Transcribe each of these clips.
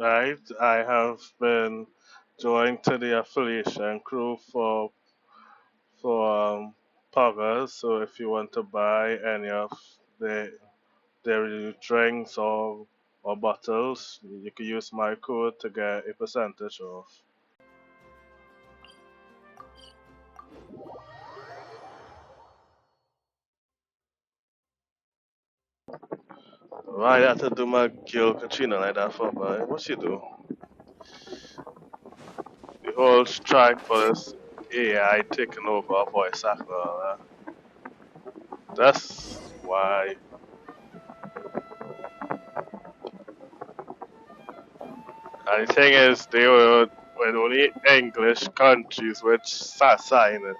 right? I have been joined to the affiliation crew for Poggers. So if you want to buy any of the dairy drinks or bottles, you can use my code to get a percentage off. Why you have to do my girl Katrina like that for, boy? What she do? The whole strike for this AI taking over voice actor. That's why. And the thing is, they were only English countries which sign it.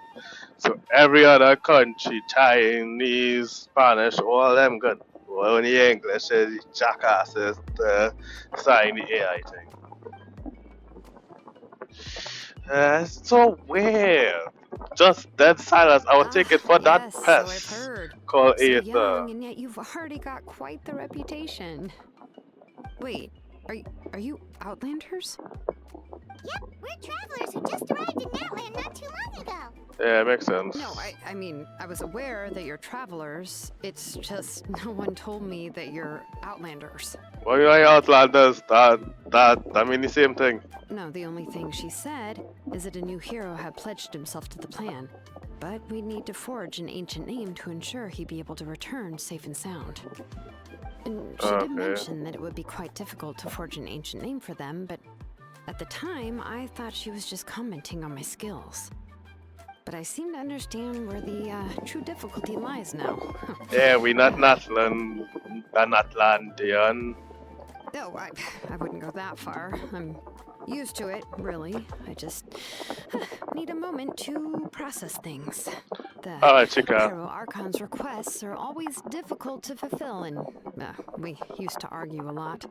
So every other country, Chinese, Spanish, all them good. Well, only English is jackasses to sign the AI thing. It's so weird. Just dead silence. I would take it for that Yes, so I've pest heard. called So Aether. young, and yet you've already got quite the reputation. Wait, are you Outlanders? Yep, we're travelers who just arrived in Natland not too long ago. Yeah, it makes sense. No, I mean, I was aware that you're travelers. It's just no one told me that you're Outlanders. Well, you know, Outlanders, that mean the same thing. No, the only thing she said is that a new hero had pledged himself to the plan. But we'd need to forge an ancient name to ensure he'd be able to return safe and sound. And she did mention that it would be quite difficult to forge an ancient name for them, but at the time, I thought she was just commenting on my skills. But I seem to understand where the true difficulty lies now. Yeah, we not Natlandian. No, I wouldn't go that far. I'm used to it, really. I just need a moment to process things. The Alright, Chica. Hero Archon's requests are always difficult to fulfill, and we used to argue a lot.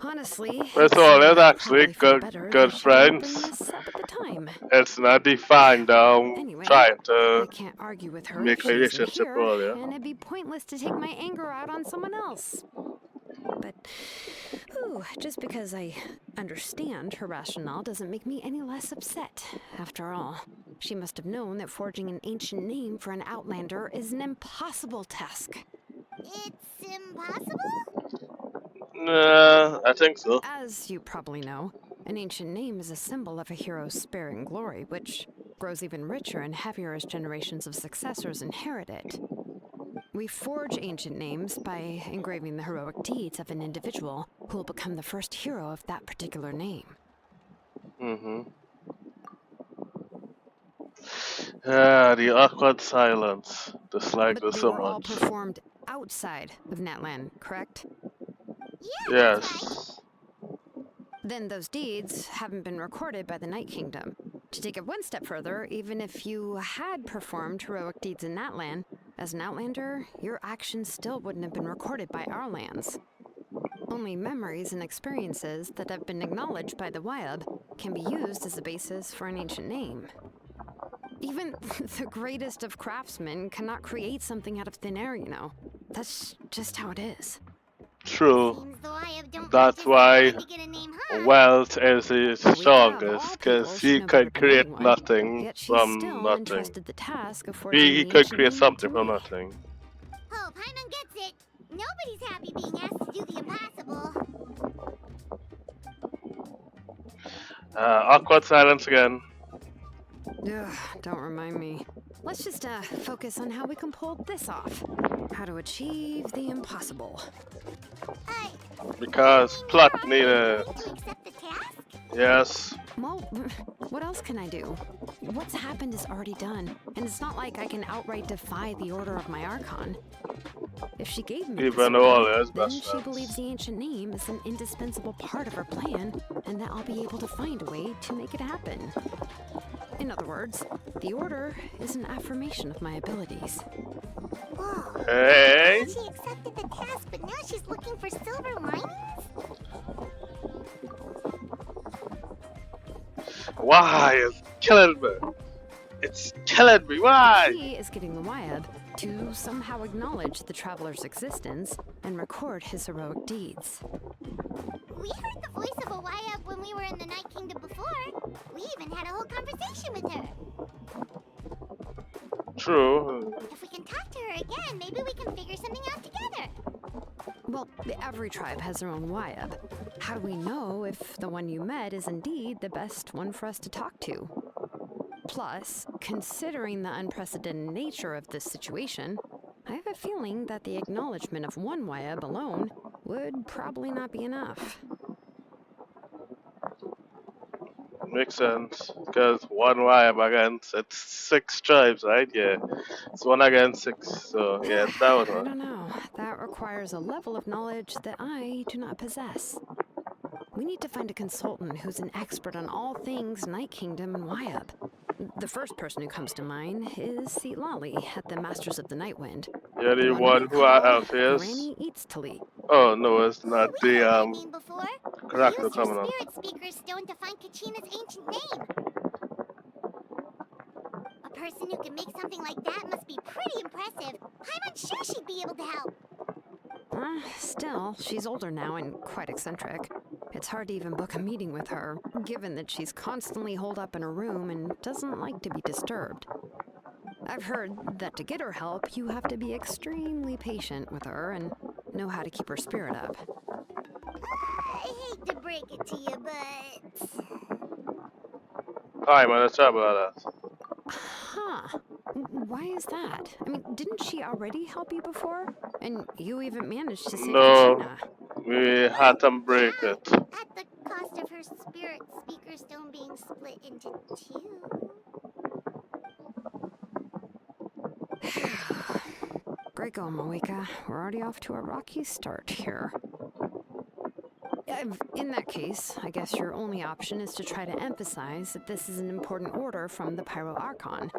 Honestly, That's all. It's actually probably good that she didn't bring friends. this up at the time. It's not defined Anyway, trying I to can't argue with her make if a she isn't relationship here, earlier. and it'd be pointless to take my anger out on someone else. But, just because I understand her rationale doesn't make me any less upset. After all, she must have known that forging an ancient name for an Outlander is an impossible task. It's impossible? Nah, I think so. As you probably know, an ancient name is a symbol of a hero's sparing glory, which grows even richer and heavier as generations of successors inherit it. We forge ancient names by engraving the heroic deeds of an individual who will become the first hero of that particular name. Yeah, the awkward silence. Just like But this they so were all much. performed outside of Natlan, correct? Yeah, that's right. Yes. Then those deeds haven't been recorded by the Night Kingdom. To take it one step further, even if you had performed heroic deeds in Natlan, as an Outlander, your actions still wouldn't have been recorded by our lands. Only memories and experiences that have been acknowledged by the Wyab can be used as a basis for an ancient name. Even the greatest of craftsmen cannot create something out of thin air, you know. That's just how it is. True. Seems the Wyab don't That's practice why to get a name, huh? wealth is the The weaker of strongest, all because peoples he should know better could than create anyone, nothing yet she's from still nothing. entrusted the task of forging He the could ancient create name something to from me. nothing. Oh, Paimon gets it. Nobody's happy being asked to do the impossible. Awkward silence again. Ugh, don't remind me. Let's just focus on how we can pull this off. How to achieve the impossible. Because plot needed. Going to accept the task? Yes. Well, what else can I do? What's happened is already done, and it's not like I can outright defy the order of my Archon. If she gave me Even this all order, his then best she friends. believes the ancient name is an indispensable part of her plan, and that I'll be able to find a way to make it happen. In other words, the order is an affirmation of my abilities. Whoa. Hey. She accepted the task, but now she's looking for silver linings? Why? It's killing me. It's killing me. Why? The key is getting the Wyab to somehow acknowledge the traveler's existence and record his heroic deeds. We heard the voice of a Wyatt when we were in the Night Kingdom before. We even had a whole conversation with her. True. If we can talk to her again, maybe we can figure something out together. Well, every tribe has their own Wyab. How do we know if the one you met is indeed the best one for us to talk to? Plus, considering the unprecedented nature of this situation, I have a feeling that the acknowledgement of one Wyab alone would probably not be enough. Makes sense. Because one vibe against it's 6 tribes, right? Yeah. It's 1 against 6. So yeah, that would I work. don't know. That requires a level of knowledge that I do not possess. We need to find a consultant who's an expert on all things Night Kingdom and Wyab. The first person who comes to mind is Lali at the Masters of the Nightwind. You're the The one we who are call Alpheus. Granny Eats Tali. Oh no, it's not We the heard that name before. We character used your coming up. spirit speaker stone to find Kachina's ancient name. A person who can make something like that must be pretty impressive. I'm unsure she'd be able to help. Still, she's older now and quite eccentric. It's hard to even book a meeting with her, given that she's constantly holed up in her room and doesn't like to be disturbed. I've heard that to get her help, you have to be extremely patient with her and know how to keep her spirit up. I hate to break it to you, but... Hi, man, let's talk about that. Huh. Why is that? I mean, didn't she already help you before? And you even managed to save No, Kachina. we had to break Yeah, it. at the cost of her spirit speaker stone being split into 2. Great going, Moeka. We're already off to a rocky start here. In that case, I guess your only option is to try to emphasize that this is an important order from the Pyro Archon.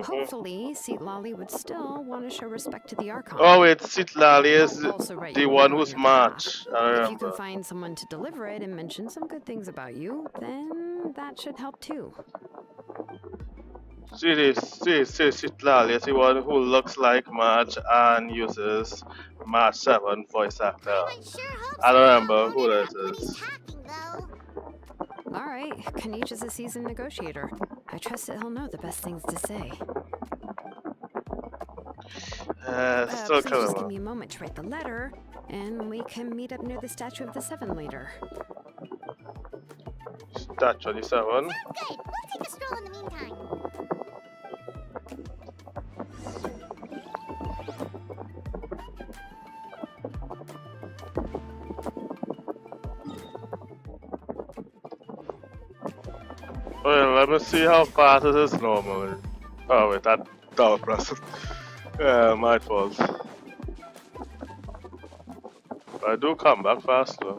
Hopefully, Lali would still want to show respect to the Archon. Oh wait, Sitlali is I'll also write the you a one note on who's your behalf. March. I If you can remember. find someone to deliver it and mention some good things about you, then that should help too. Sitlali is the one who looks like March and uses March 7 voice actor. I'm unsure I don't Hope's remember who that interrupt when he's is. talking, though. All right, Kanish is a seasoned negotiator. I trust that he'll know the best things to say. Still Please kind just give of. me a moment to write the letter, and we can meet up near the Statue of the Seven later. That's 27. Sounds good. We'll take a stroll in the meantime. Well, let me see how fast it is normally. Oh wait, that was pressed. Yeah, my fault. I do come back faster.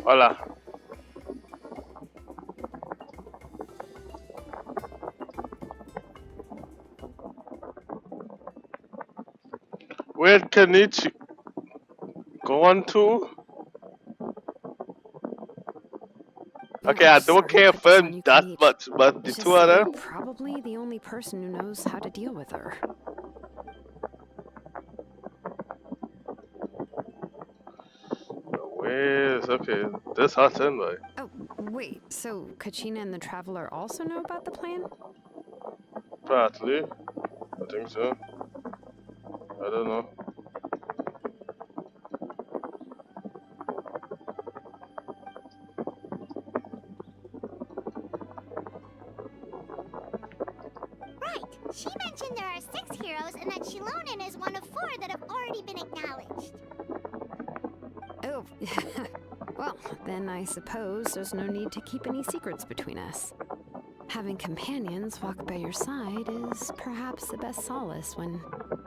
Hola. Wait, Kenichi. Go on to? Okay, I don't care for him that much, but the It's 2 just of that them. you're probably the only person who knows how to deal with her. Wait, okay, this hot anyway. Oh, wait, so Kachina and the Traveler also know about the plan? Partly. I think so. I don't know. Right. She mentioned there are 6 heroes and that Shilonen is one of 4 that have already been acknowledged. Oh, well, then I suppose there's no need to keep any secrets between us. Having companions walk by your side is perhaps the best solace when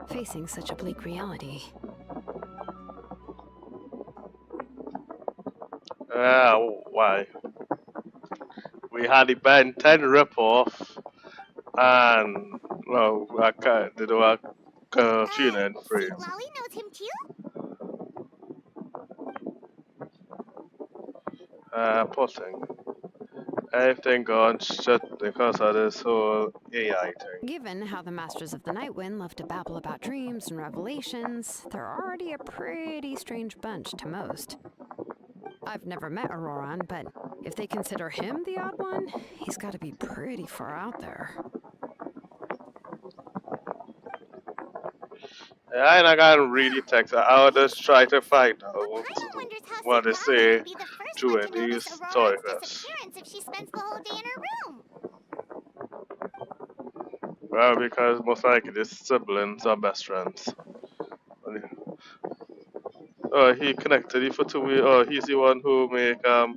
facing such a bleak reality. Why? We had the Ben 10 ripoff, and, well, I can't, they do a tune in frame. Lali knows him too? Poor thing. Everything gone shit because of this whole AI thing. Given how the Masters of the Nightwind love to babble about dreams and revelations, they're already a pretty strange bunch to most. I've never met Auroran, but if they consider him the odd one, he's got to be pretty far out there. Yeah, I ain't gonna really text her. I'll just try to find out But Paimon wonders how what they Sweet Lolly say could be the first one during to notice these Auroran's toilets. disappearance if she spends the whole day in her room. Well, because most likely the siblings are best friends. Oh, he connected you for 2 weeks. Oh, he's the one who make Huh,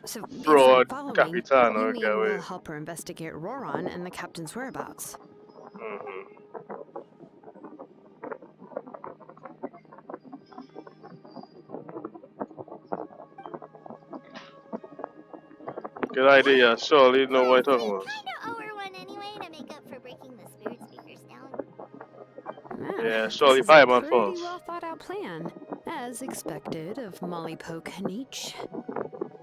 so if I'm fraud following, you Capitano get mean away. we'll help her investigate Auroran and the captain's whereabouts? Hmm. Good idea. Surely you know what I'm talking about. Kinda owe her one anyway to make up for breaking the spirit speakers down. Yeah, This surely is a Paimon pretty falls. well thought out plan, as expected of Molly Poke Niche.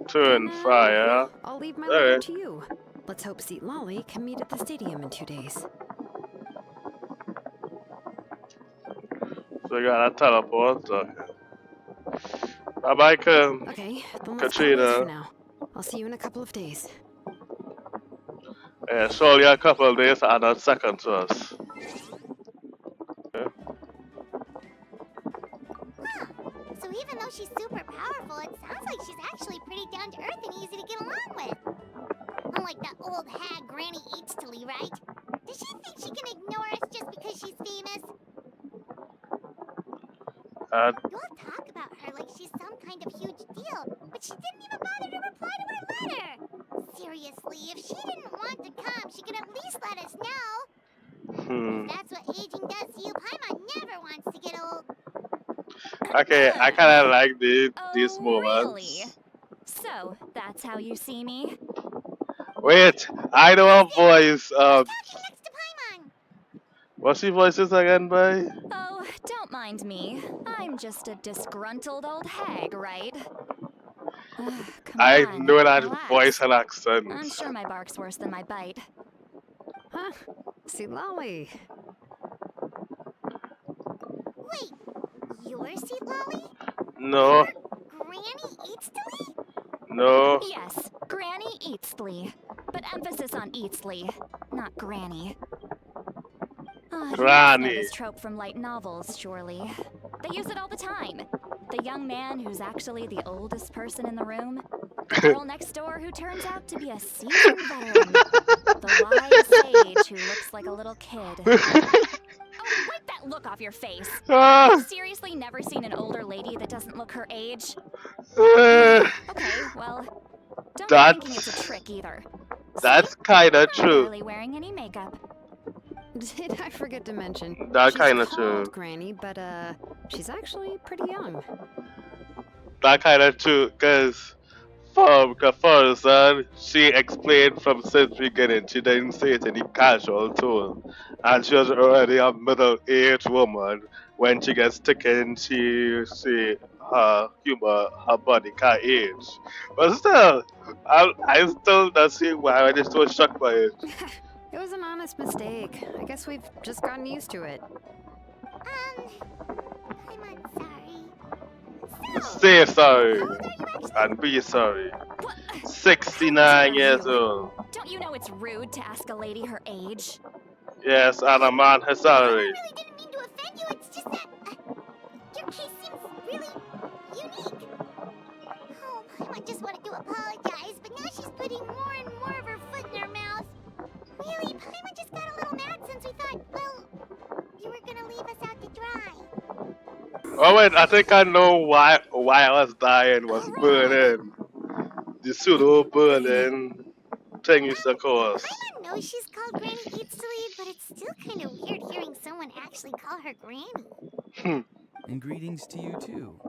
Turn fire. I'll leave my Alright. letter to you. Let's hope Seat Lolly can meet at the stadium in 2 days. So you got a teleport. Okay. Bye bye, Okay, then let's part ways Katrina. for now. I'll see you in a couple of days. Yeah, surely a couple of days and a second to us. Yeah. Huh. So even though she's super powerful, it sounds like she's actually pretty down to earth and easy to get along with. Unlike that old hag Granny Eatstily, right? Does she think she can ignore us just because she's famous? You all talk about her like she's some kind of huge deal, but she didn't even bother to reply to our letter. Seriously, if she didn't want to come, she could at least let us know. If that's what aging does to you, Paimon never wants to get old. Okay, I kinda like these Oh, moments. really? So, that's how you see me? Wait, I know a voice. Talking next to Paimon. What's the voices again, boy? Oh, don't mind me. I'm just a disgruntled old hag, right? Come I on, know that relax. voice and accent. I'm sure my bark's worse than my bite. Huh? Seat Lolly. Wait, you're Seat Lolly? No, Granny Eatstily? no. Yes, Granny Eatsley. But emphasis on Eatsley, not Granny. You must know Granny. this trope from light novels, surely. They use it all the time. The young man who's actually the oldest person in the room. The girl next door who turns out to be a seasoned veteran. The wise sage who looks like a little kid. Oh, wipe that look off your face. Ah, Have you seriously never seen an older lady that doesn't look her age? uh, Okay, well, don't be That's- thinking it's a trick either. that's kinda I'm true. barely wearing any makeup. Did I forget to mention? That she's kinda called true. Granny, but she's actually pretty young. That kinda true, cause from Cafarson, she explained from since beginning, she didn't say it in the casual tone. And she was already a middle-aged woman. When she gets taken, she her humor, her body can't age. But still, I still not see why I'm just so shocked by it. It was an honest mistake. I guess we've just gotten used to it. I'm sorry. So, Say sorry how old are you actually? and be sorry. What? 69 years old. Don't you know it's rude to ask a lady her age? Yes, and a man her I salary. really didn't mean to offend you. It's just that your case seems really unique. Oh, Paimon just wanted to apologize, but now she's putting more and more of her foot in her mouth. Really, Paimon just got a little mad since we thought, well, you were gonna leave us out to dry. Oh wait, I think I know why I was dying was burning. The pseudo burning thing used to cause. Paimon knows she's called Granny Eatstily, but it's still kind of weird hearing someone actually call her Granny. And greetings to you too,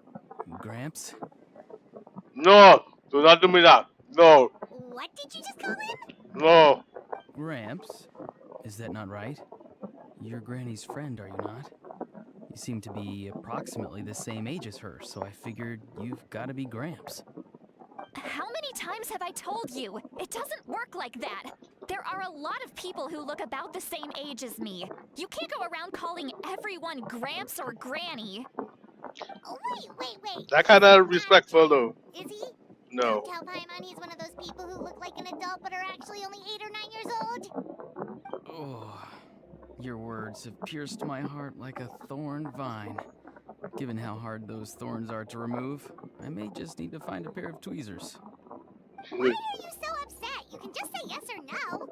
Gramps. No, do not do me that. No, What did you just call him? no. Gramps? Is that not right? You're Granny's friend, are you not? You seem to be approximately the same age as her, so I figured you've got to be Gramps. How many times have I told you? It doesn't work like that. There are a lot of people who look about the same age as me. You can't go around calling everyone Gramps or Granny. Oh, wait. That kind of respectful though. Is he? No. Don't tell Paimon he's one of those people who look like an adult but are actually only 8 or 9 years old. Oh, your words have pierced my heart like a thorn vine. Given how hard those thorns are to remove, I may just need to find a pair of tweezers. Why are you so upset? You can just say yes or no.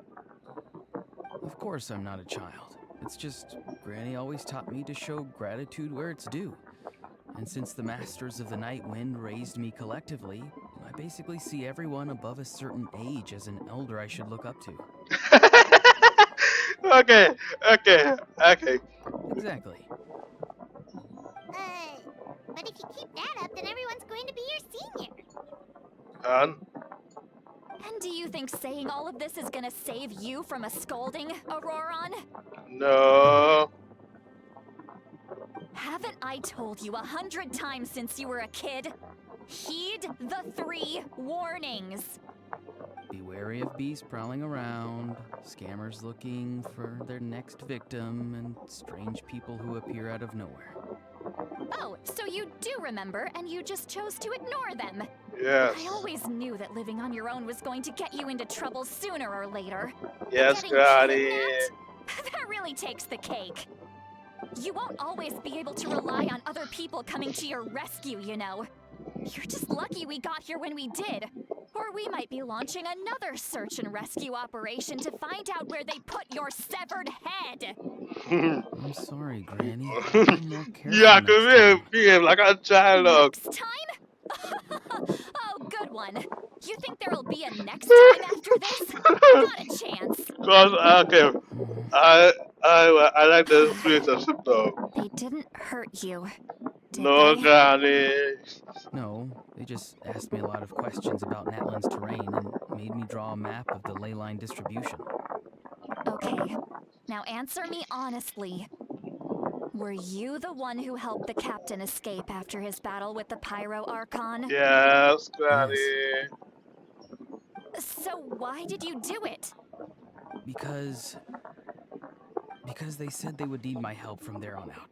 Of course I'm not a child. It's just Granny always taught me to show gratitude where it's due. And since the Masters of the Night Wind raised me collectively, I basically see everyone above a certain age as an elder I should look up to. Okay. Exactly. But if you keep that up, then everyone's going to be your senior. And And do you think saying all of this is gonna save you from a scolding, Auroron? no. Haven't I told you 100 times since you were a kid? Heed the 3 warnings. Be wary of beasts prowling around, scammers looking for their next victim, and strange people who appear out of nowhere. Oh, so you do remember, and you just chose to ignore them. Yes. I always knew that living on your own was going to get you into trouble sooner or later. Yes, Getting Granny. kidnapped? That really takes the cake. You won't always be able to rely on other people coming to your rescue, you know. You're just lucky we got here when we did. Or we might be launching another search and rescue operation to find out where they put your severed head. I'm sorry, Granny. I'm more careful Yeah, next come time. behave like a child. Next time? Oh, good one. You think there'll be a next time after this? Not a chance. Cause okay, I like the relationship though. They didn't hurt you, did No, they? Granny. No, they just asked me a lot of questions about Natlan's terrain and made me draw a map of the ley line distribution. Okay, now answer me honestly. Were you the one who helped the captain escape after his battle with the Pyro Archon? Yes, Granny. So why did you do it? Because they said they would need my help from there on out.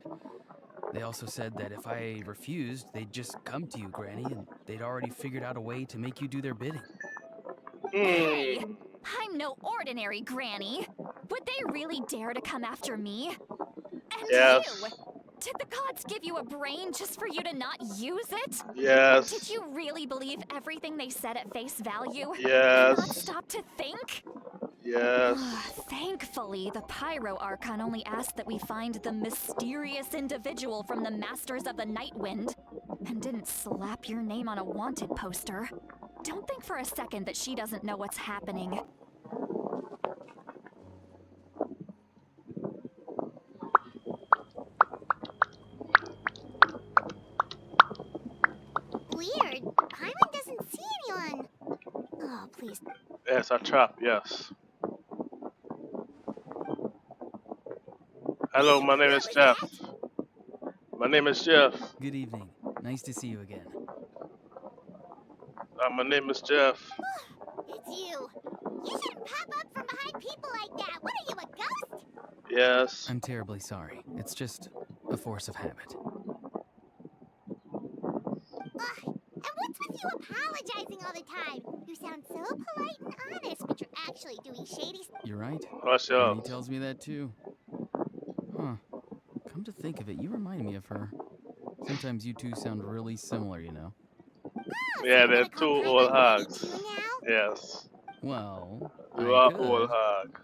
They also said that if I refused, they'd just come to you, Granny, and they'd already figured out a way to make you do their bidding. Hey, I'm no ordinary Granny. Would they really dare to come after me? And Yes. you! Did the gods give you a brain just for you to not use it? Yes. Did you really believe everything they said at face value? And not Yes. stop to think? Yes. Thankfully, the Pyro Archon only asked that we find the mysterious individual from the Masters of the Night Wind, and didn't slap your name on a wanted poster. Don't think for a second that she doesn't know what's happening. Weird. Paimon doesn't see anyone. Oh, please. Yes, a trap. Yes. Hello, my name is Jeff. My name is Jeff. Good evening. Nice to see you again. My name is Jeff. It's you. You shouldn't pop up from behind people like that. What are you, a ghost? Yes. I'm terribly sorry. It's just a force of habit. And what's with you apologizing all the time? You sound so polite and honest, but you're actually doing shady stuff. You're right. What's Granny up? tells me that too. Huh. Come to think of it, you remind me of her. Sometimes you two sound really similar, you know. Yeah, they're two old hogs. You now? Yes. Well, You I are could. old hog.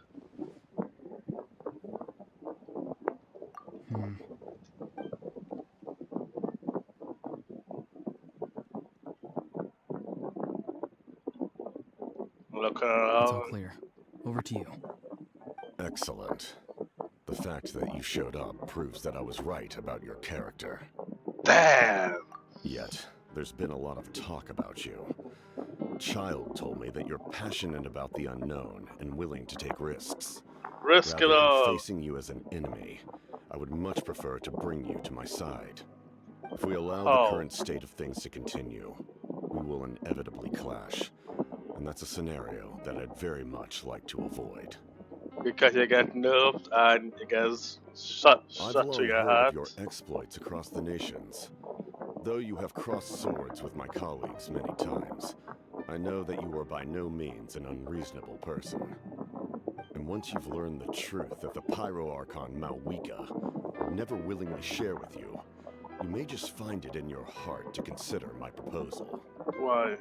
Hmm. Looking It's all around. clear. Over to you. Excellent. The fact that you showed up proves that I was right about your character. Damn. Yet, there's been a lot of talk about you. Child told me that you're passionate about the unknown and willing to take risks. Risk it Rather than all. facing you as an enemy, I would much prefer to bring you to my side. If we allow Oh. the current state of things to continue, we will inevitably clash. And that's a scenario that I'd very much like to avoid. Because you get nerfed and you get shut I've to long your heard heart. of your exploits across the nations. Though you have crossed swords with my colleagues many times, I know that you are by no means an unreasonable person. And once you've learned the truth that the Pyro Archon Malwika would never willingly share with you, you may just find it in your heart to consider my proposal. Why?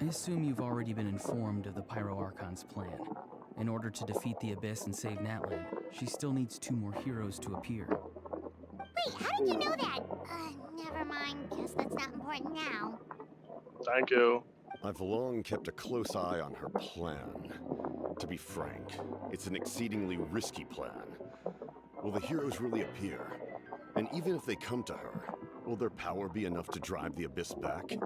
I assume you've already been informed of the Pyro Archon's plan. In order to defeat the Abyss and save Natlan, she still needs 2 more heroes to appear. Wait, how did you know that? Never mind. Guess that's not important now. Thank you. I've long kept a close eye on her plan. To be frank, it's an exceedingly risky plan. Will the heroes really appear? And even if they come to her, will their power be enough to drive the Abyss back?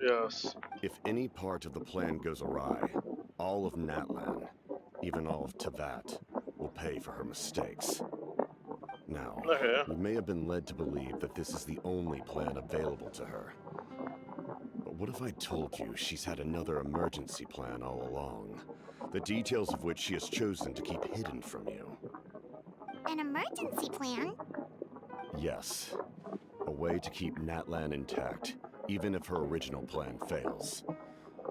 Yes. If any part of the plan goes awry, all of Natlan, even all of Tevat, will pay for her mistakes. Now, Okay. we may have been led to believe that this is the only plan available to her. But what if I told you she's had another emergency plan all along, the details of which she has chosen to keep hidden from you? An emergency plan? Yes. A way to keep Natlan intact, even if her original plan fails.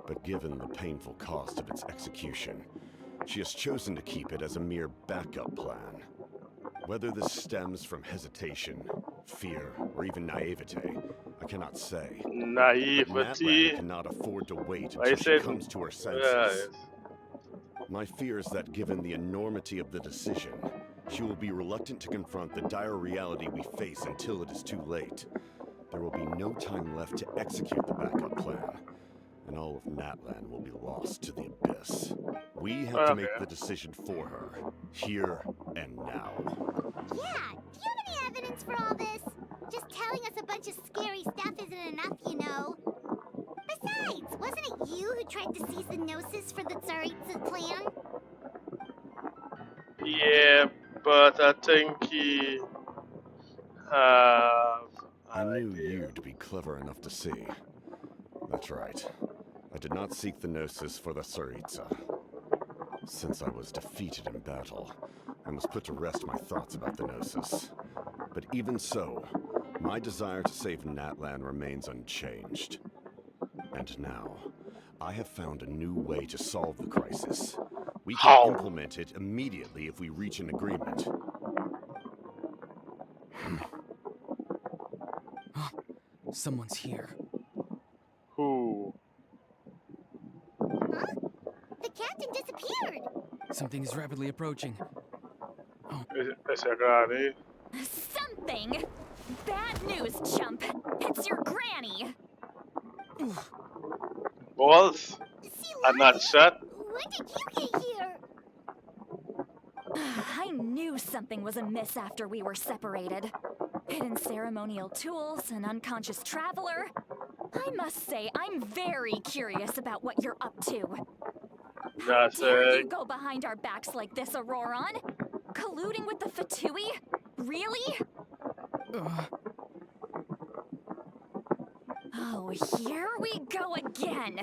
But given the painful cost of its execution, she has chosen to keep it as a mere backup plan. Whether this stems from hesitation, fear, or even naivete, I cannot say. But Naivety. Natlan cannot afford to wait I until she said- comes to her Yeah, senses. yes. My fear is that given the enormity of the decision, she will be reluctant to confront the dire reality we face until it is too late. There will be no time left to execute the backup plan, and all of Natlan will be lost to the Abyss. We have to make Okay. the decision for her, here and now. Yeah, do you have any evidence for all this? Just telling us a bunch of scary stuff isn't enough, you know. Besides, wasn't it you who tried to seize the Gnosis for the Tsaritsa plan? Yeah, but I think he have I an knew idea. you'd be clever enough to see. That's right. I did not seek the Gnosis for the Tsaritsa. Since I was defeated in battle, I must put to rest my thoughts about the Gnosis. But even so, my desire to save Natlan remains unchanged. And now, I have found a new way to solve the crisis. We can How? implement it immediately if we reach an agreement. Someone's here. Who? Huh? The captain disappeared! Something is rapidly approaching. Is it Granny? Something! Bad news, chump! It's your granny! Balls? See, I'm not shut. when did you get here? I knew something was amiss after we were separated. Hidden ceremonial tools, an unconscious traveler. I must say, I'm very curious about what you're up to. How dare you go behind our backs like this, Auroron? Colluding with the Fatui? Really? Oh, here we go again.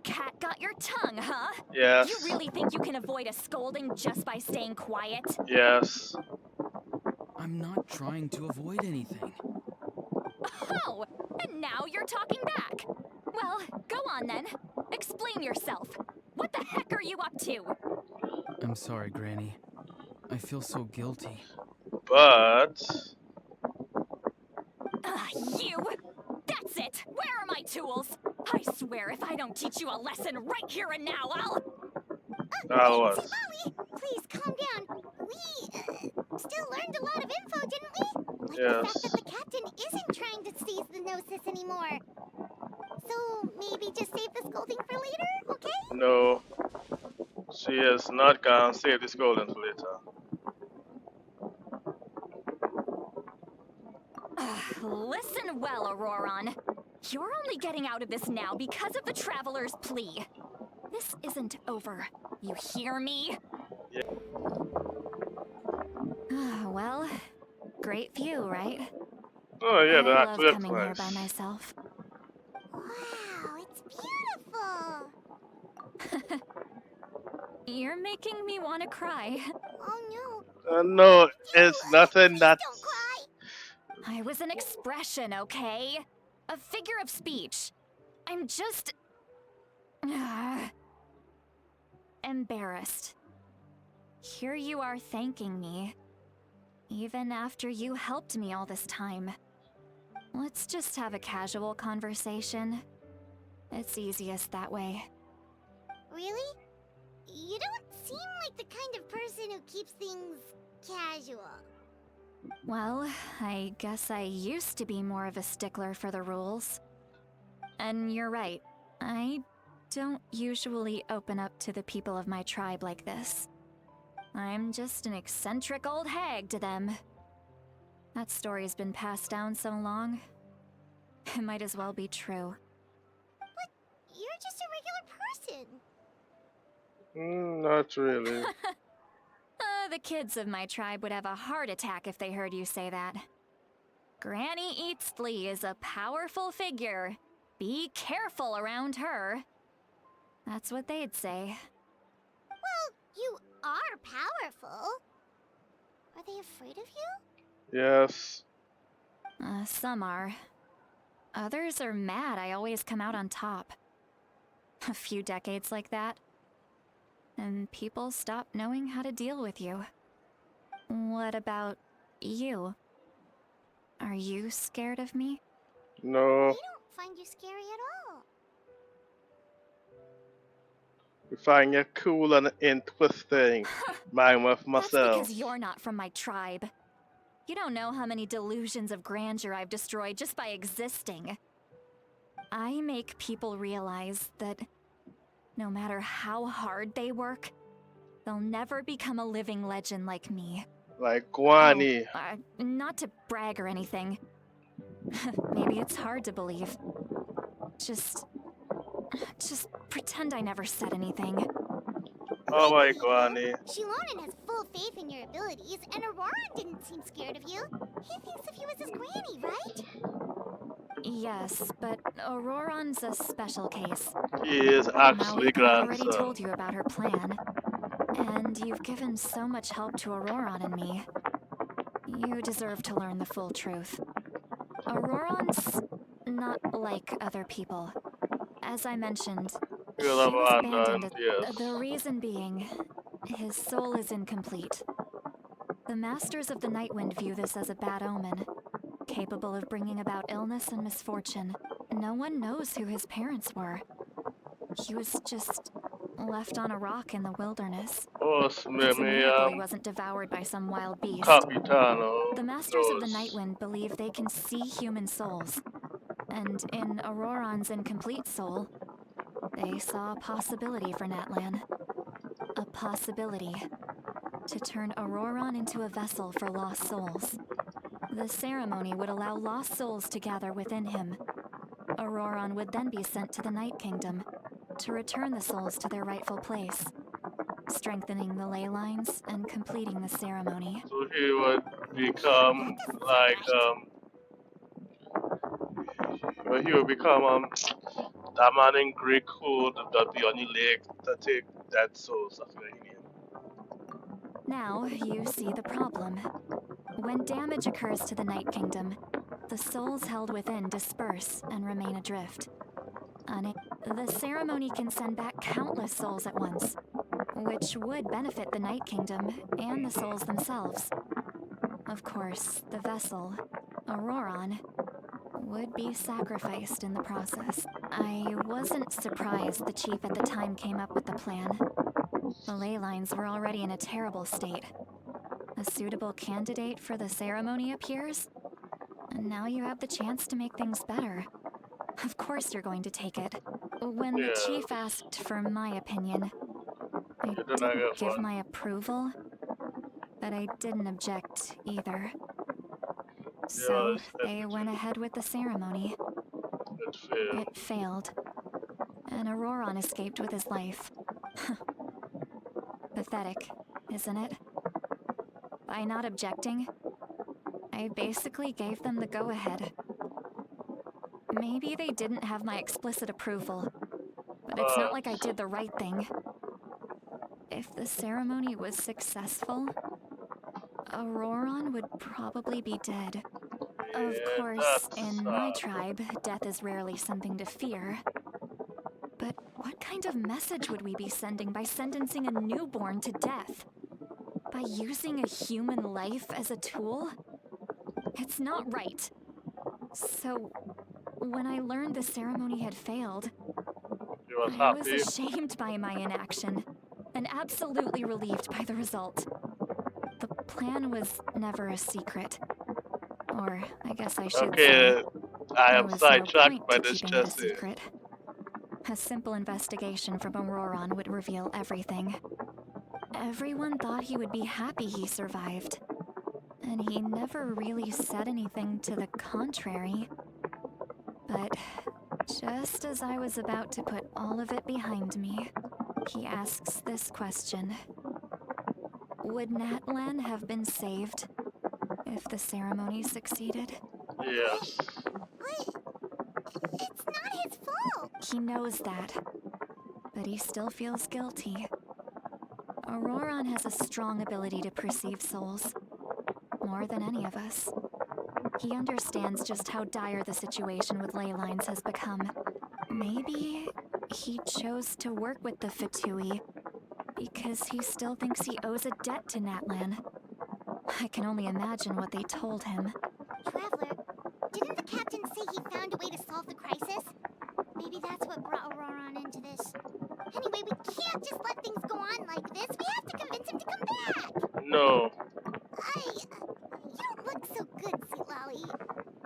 Cat got your tongue, huh? Yes. You really think you can avoid a scolding just by staying quiet? Yes. I'm not trying to avoid anything. Oh, and now you're talking back. Well, go on then. Explain yourself. What the heck are you up to? I'm sorry, Granny. I feel so guilty. But You! That's it! Where are my tools? I swear if I don't teach you a lesson right here and now, that was. Molly, please calm down. We still learned a lot of info, didn't we? Like the Yes. fact that the captain isn't trying to seize the Gnosis anymore. So maybe just save the scolding for later, okay? No. She is not gonna save this golden for later. Listen well, Auroron. You're only getting out of this now because of the Traveler's plea. This isn't over. You hear me? Yeah. Well, great view, right? Oh yeah, I that love clip coming here by was. myself. Wow, it's beautiful. You're making me want to cry. Oh No, it's no. nothing Please that. don't cry. I was an expression, okay? A figure of speech. I'm just Embarrassed. Here you are thanking me, even after you helped me all this time. Let's just have a casual conversation. It's easiest that way. Really? You don't seem like the kind of person who keeps things casual. Well, I guess I used to be more of a stickler for the rules. And you're right, I don't usually open up to the people of my tribe like this. I'm just an eccentric old hag to them. That story's been passed down so long, it might as well be true. But you're just a regular person. Not really. The kids of my tribe would have a heart attack if they heard you say that. Granny Eatsley is a powerful figure. Be careful around her. That's what they'd say. Well, you are powerful. Are they afraid of you? Yes. Some are. Others are mad I always come out on top. A few decades like that, and people stop knowing how to deal with you. What about you? Are you scared of me? No. We don't find you scary at all. We find you cool and interesting. Mine with That's myself. because you're not from my tribe. You don't know how many delusions of grandeur I've destroyed just by existing. I make people realize that no matter how hard they work, they'll never become a living legend like me. Like Guani. Not to brag or anything. Maybe it's hard to believe. Just pretend I never said anything. Oh my Guani. Shilonen has full faith in your abilities, and Auroran didn't seem scared of you. He thinks of you as his granny, right? Yes, but Auroran's a special case. He is actually Malika already grandson. told you about her plan. And you've given so much help to Auroran and me. You deserve to learn the full truth. Auroran's not like other people. As I mentioned, he You'll have was abandoned, abandoned. yes. The reason being, his soul is incomplete. The Masters of the Nightwind view this as a bad omen, capable of bringing about illness and misfortune. No one knows who his parents were. He was just left on a rock in the wilderness. Oh, It's a miracle he Smimmy, wasn't devoured by some wild beast. Capitano. The Masters of the Those- Nightwind believe they can see human souls. And in Auroran's incomplete soul, they saw a possibility for Natlan. A possibility to turn Auroran into a vessel for lost souls. The ceremony would allow lost souls to gather within him. Auroran would then be sent to the Night Kingdom to return the souls to their rightful place, strengthening the ley lines and completing the ceremony. So he would become like well, he would become that man in Greek who that be on the lake to take dead souls of your name. Now you see the problem. When damage occurs to the Night Kingdom, the souls held within disperse and remain adrift. The ceremony can send back countless souls at once, which would benefit the Night Kingdom and the souls themselves. Of course, the vessel, Auroran, would be sacrificed in the process. I wasn't surprised the chief at the time came up with the plan. The ley lines were already in a terrible state. A suitable candidate for the ceremony appears, and now you have the chance to make things better. Of course you're going to take it. When the chief asked for my opinion, I didn't give my approval, but I didn't object either. So Yes, they went ahead with the ceremony. It failed. It failed, and Auroran escaped with his life. Pathetic, isn't it? By not objecting, I basically gave them the go-ahead. Maybe they didn't have my explicit approval, but it's not like I did the right thing. If the ceremony was successful, Auroran would probably be dead. Of course, in my tribe, death is rarely something to fear. But what kind kind of message would we be sending by sentencing a newborn to death? By using a human life as a tool? It's not right. So, when I learned the ceremony had failed, You was I was happy. ashamed by my inaction, and absolutely relieved by the result. The plan was never a secret. Or, I guess I should say, Okay, I there am was no sidetracked point by to this keeping it a Jesse. secret. A simple investigation from Auroron would reveal everything. Everyone thought he would be happy he survived. And he never really said anything to the contrary. But just as I was about to put all of it behind me, he asks this question. Would Natlan have been saved if the ceremony succeeded? Yes. But it's not his fault. He knows that, but he still feels guilty. Auroron has a strong ability to perceive souls, more than any of us. He understands just how dire the situation with ley lines has become. Maybe he chose to work with the Fatui because he still thinks he owes a debt to Natlan. I can only imagine what they told him. Traveler, didn't the captain say he found a way to solve the crisis? Maybe that's what brought Auroron into this. Anyway, we can't just let things go on like this. We have to convince him to come back. No. You don't look so good, Sweet Lolly.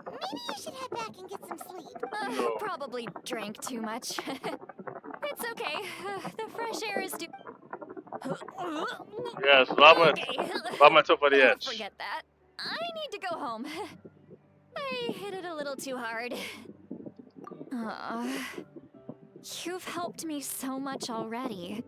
Maybe you should head back and get some sleep. No. Probably drank too much. It's okay. The fresh air is too... Yes, vomit. Okay. Vomit over the edge. Forget that. I need to go home. I hit it a little too hard. You've helped me so much already.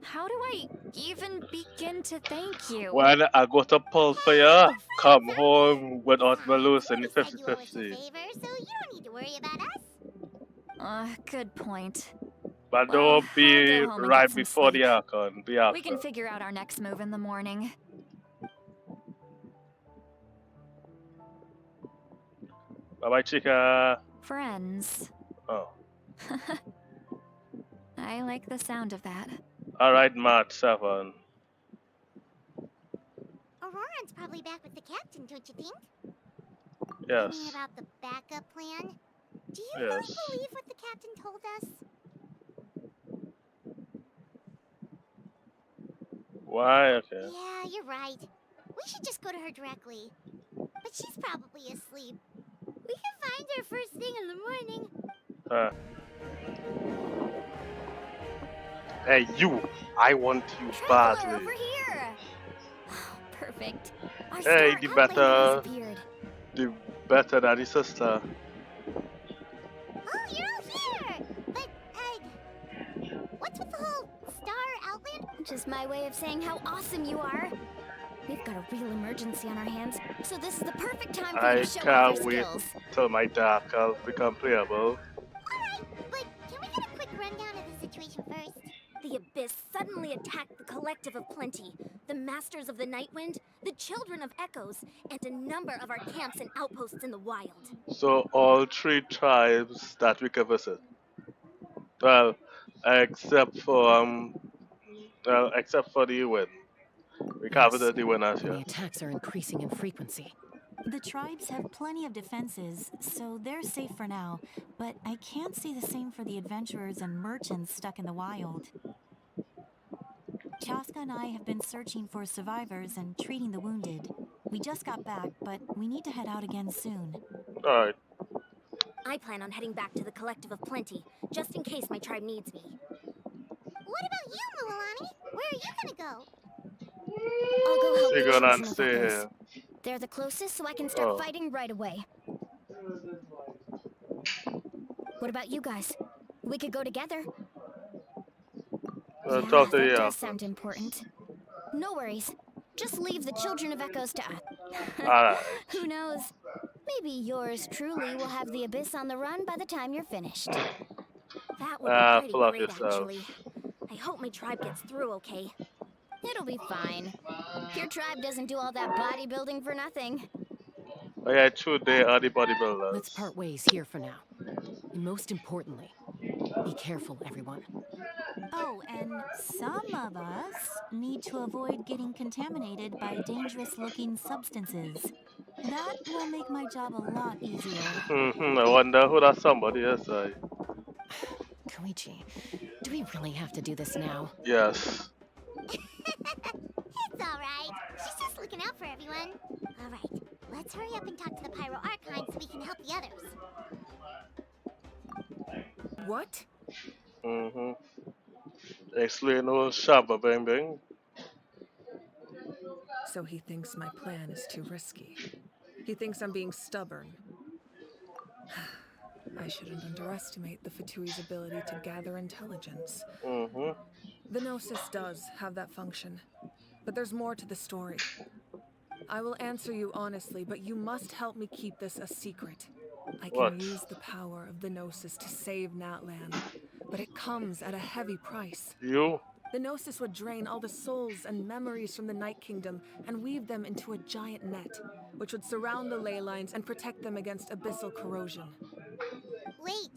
How do I even begin to thank you? When I go to pull for you, come home without me losing the We said you owe us a 50-50. favor, so you don't need to worry about us. Good point. But Well, don't I'll be go home and right get some before the sleep. Archon. Be after. We can figure out our next move in the morning. Bye bye, chica. Friends. Oh. I like the sound of that. Alright, Matt 7. Auroran's probably back with the captain, don't you think? Thinking Yes. about the backup plan? Do you Yes. really believe what the captain told us? Why? Okay. Yeah, you're right. We should just go to her directly. But she's probably asleep. We can find her first thing in the morning. Hey, you! I want you Traveler, badly. over here! Oh, perfect. Our Hey, star the outlander better- disappeared. The better than his sister. Oh, you're all here! But, what's with the whole star outlander? Just my way of saying how awesome you are. We've got a real emergency on our hands, so this is the perfect time for you I to show off can't your wait skills. till my dark elf become playable. Alright, but can we get a quick rundown of the situation first? The Abyss suddenly attacked the Collective of Plenty, the Masters of the Nightwind, the Children of Echoes, and a number of our camps and outposts in the wild. So all 3 tribes that we can visit. Well, except for the Win. We can't Yes, visit the Win as and the yet. attacks are increasing in frequency. The tribes have plenty of defenses, so they're safe for now, but I can't say the same for the adventurers and merchants stuck in the wild. Chasca and I have been searching for survivors and treating the wounded. We just got back, but we need to head out again soon. Alright. I plan on heading back to the Collective of Plenty, just in case my tribe needs me. What about you, Mulalani? Where are you gonna go? I'll go help She's the gonna Children of stay Echoes. here. They're the closest, so I can start Oh. fighting right away. What about you guys? We could go together. Talk to that the does Archon. sound important. No worries. Just leave the Children of Echoes to us. Alright. Who knows? Maybe yours truly will have the Abyss on the run by the time you're finished. That would be pretty plug great, yourself. actually. I hope my tribe gets through okay. It'll be fine. Your tribe doesn't do all that bodybuilding for nothing. Oh yeah, true, they are the bodybuilders. Let's part ways here for now. And most importantly, Be careful, everyone. Oh, and some of us need to avoid getting contaminated by dangerous-looking substances. That will make my job a lot easier. I wonder who that somebody is. Koichi, do we really have to do this now? Yes. It's alright. She's just looking out for everyone. Alright, let's hurry up and talk to the Pyro Archon so we can help the others. What? Explain old Shabba Bang Bang. So he thinks my plan is too risky. He thinks I'm being stubborn. I shouldn't underestimate the Fatui's ability to gather intelligence. The Gnosis does have that function, but there's more to the story. I will answer you honestly, but you must help me keep this a secret. I can What? use the power of the Gnosis to save Natlan, but it comes at a heavy price. You? The Gnosis would drain all the souls and memories from the Night Kingdom and weave them into a giant net, which would surround the ley lines and protect them against abyssal corrosion. Wait,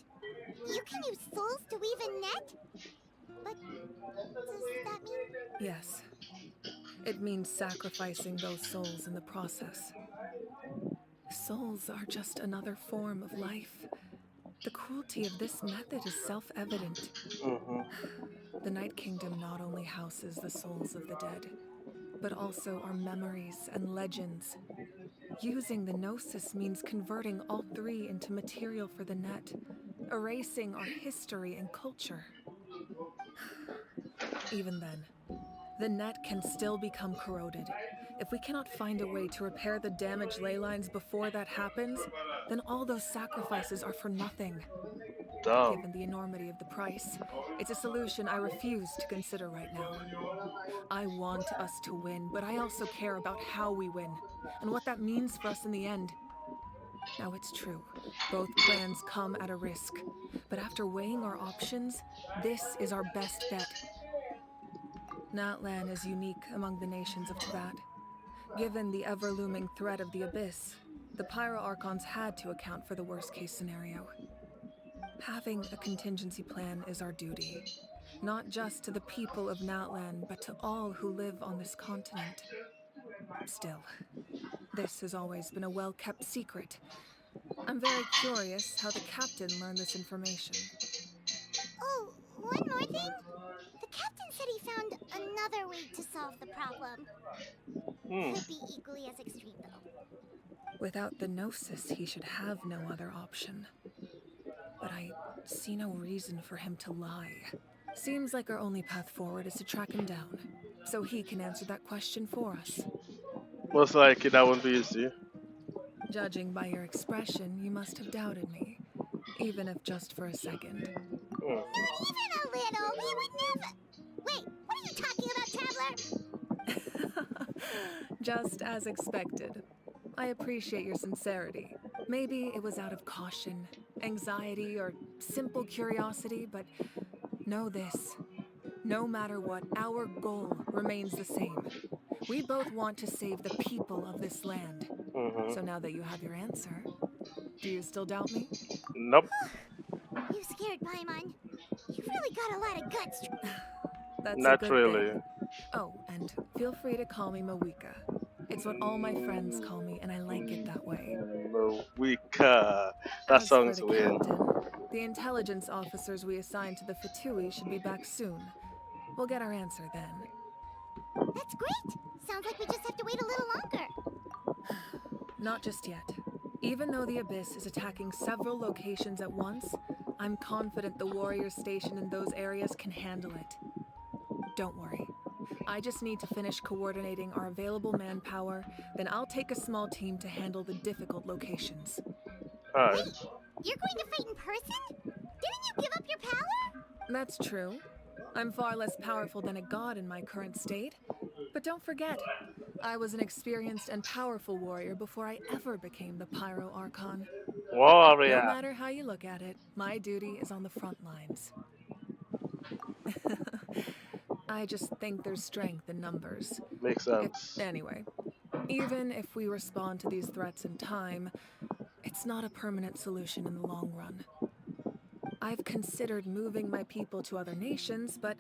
you can use souls to weave a net? But does that mean... Yes. It means sacrificing those souls in the process. Souls are just another form of life. The cruelty of this method is self-evident. The Night Kingdom not only houses the souls of the dead, but also our memories and legends. Using the Gnosis means converting all three into material for the net, erasing our history and culture. Even then, the net can still become corroded. If we cannot find a way to repair the damaged ley lines before that happens, then all those sacrifices are for nothing. Damn. Given the enormity of the price, it's a solution I refuse to consider right now. I want us to win, but I also care about how we win, and what that means for us in the end. Now it's true, both plans come at a risk, but after weighing our options, this is our best bet. Natlan is unique among the nations of Teyvat. Given the ever-looming threat of the Abyss, the Pyro Archons had to account for the worst-case scenario. Having a contingency plan is our duty, not just to the people of Natlan, but to all who live on this continent. Still, this has always been a well-kept secret. I'm very curious how the captain learned this information. Oh, one more thing. The captain said he found another way to solve the problem. Could be equally as extreme, though. Without the Gnosis, he should have no other option. But I see no reason for him to lie. Seems like our only path forward is to track him down, so he can answer that question for us. Most likely that won't be easy. Judging by your expression, you must have doubted me, even if just for a second. Not even a little. He would never... Wait, what are you talking about, Traveler? Just as expected. I appreciate your sincerity. Maybe it was out of caution, anxiety, or simple curiosity, but know this. No matter what, our goal remains the same. We both want to save the people of this land. So now that you have your answer, do you still doubt me? Nope. You scared, Paimon. You've really got a lot of guts. That's a Not good really. thing. Oh, and feel free to call me Mawika. It's what all my friends call me, and I like it that way. Mawika. That As sounds for the weird. captain, the intelligence officers we assigned to the Fatui should be back soon. We'll get our answer then. That's great. Sounds like we just have to wait a little longer. Not just yet. Even though the Abyss is attacking several locations at once, I'm confident the warriors stationed in those areas can handle it. Don't worry. I just need to finish coordinating our available manpower, then I'll take a small team to handle the difficult locations. Alright. Wait, you're going to fight in person? Didn't you give up your power? That's true. I'm far less powerful than a god in my current state. But don't forget, I was an experienced and powerful warrior before I ever became the Pyro Archon. No Warrior. matter how you look at it, my duty is on the front lines. I just think there's strength in numbers. Makes sense. Anyway, even if we respond to these threats in time, it's not a permanent solution in the long run. I've considered moving my people to other nations, but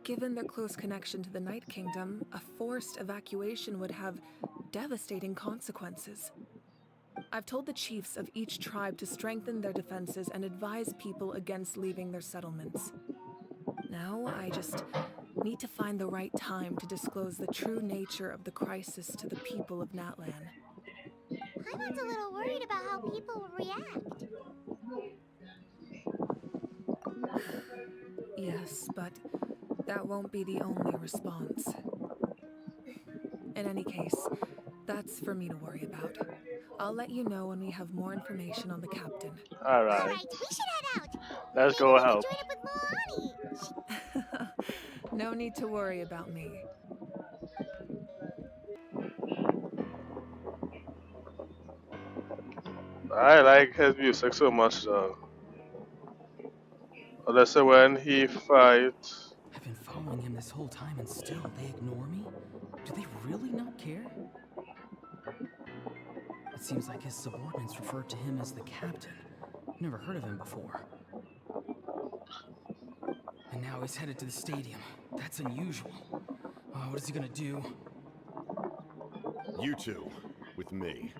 given their close connection to the Night Kingdom, a forced evacuation would have devastating consequences. I've told the chiefs of each tribe to strengthen their defenses and advise people against leaving their settlements. Now, I just need to find the right time to disclose the true nature of the crisis to the people of Natlan. Paimon's a little worried about how people will react. Yes, but that won't be the only response. In any case, that's for me to worry about. I'll let you know when we have more information on the captain. Alright. Alright, we should head out. Let's Maybe go we can help. join up with Milani. No need to worry about me. I like his music so much though. Listen when he fights. I've been following him this whole time and still they ignore me? Do they really not care? It seems like his subordinates refer to him as the captain. Never heard of him before. And now he's headed to the stadium. That's unusual. Oh, what is he gonna do? You two, with me.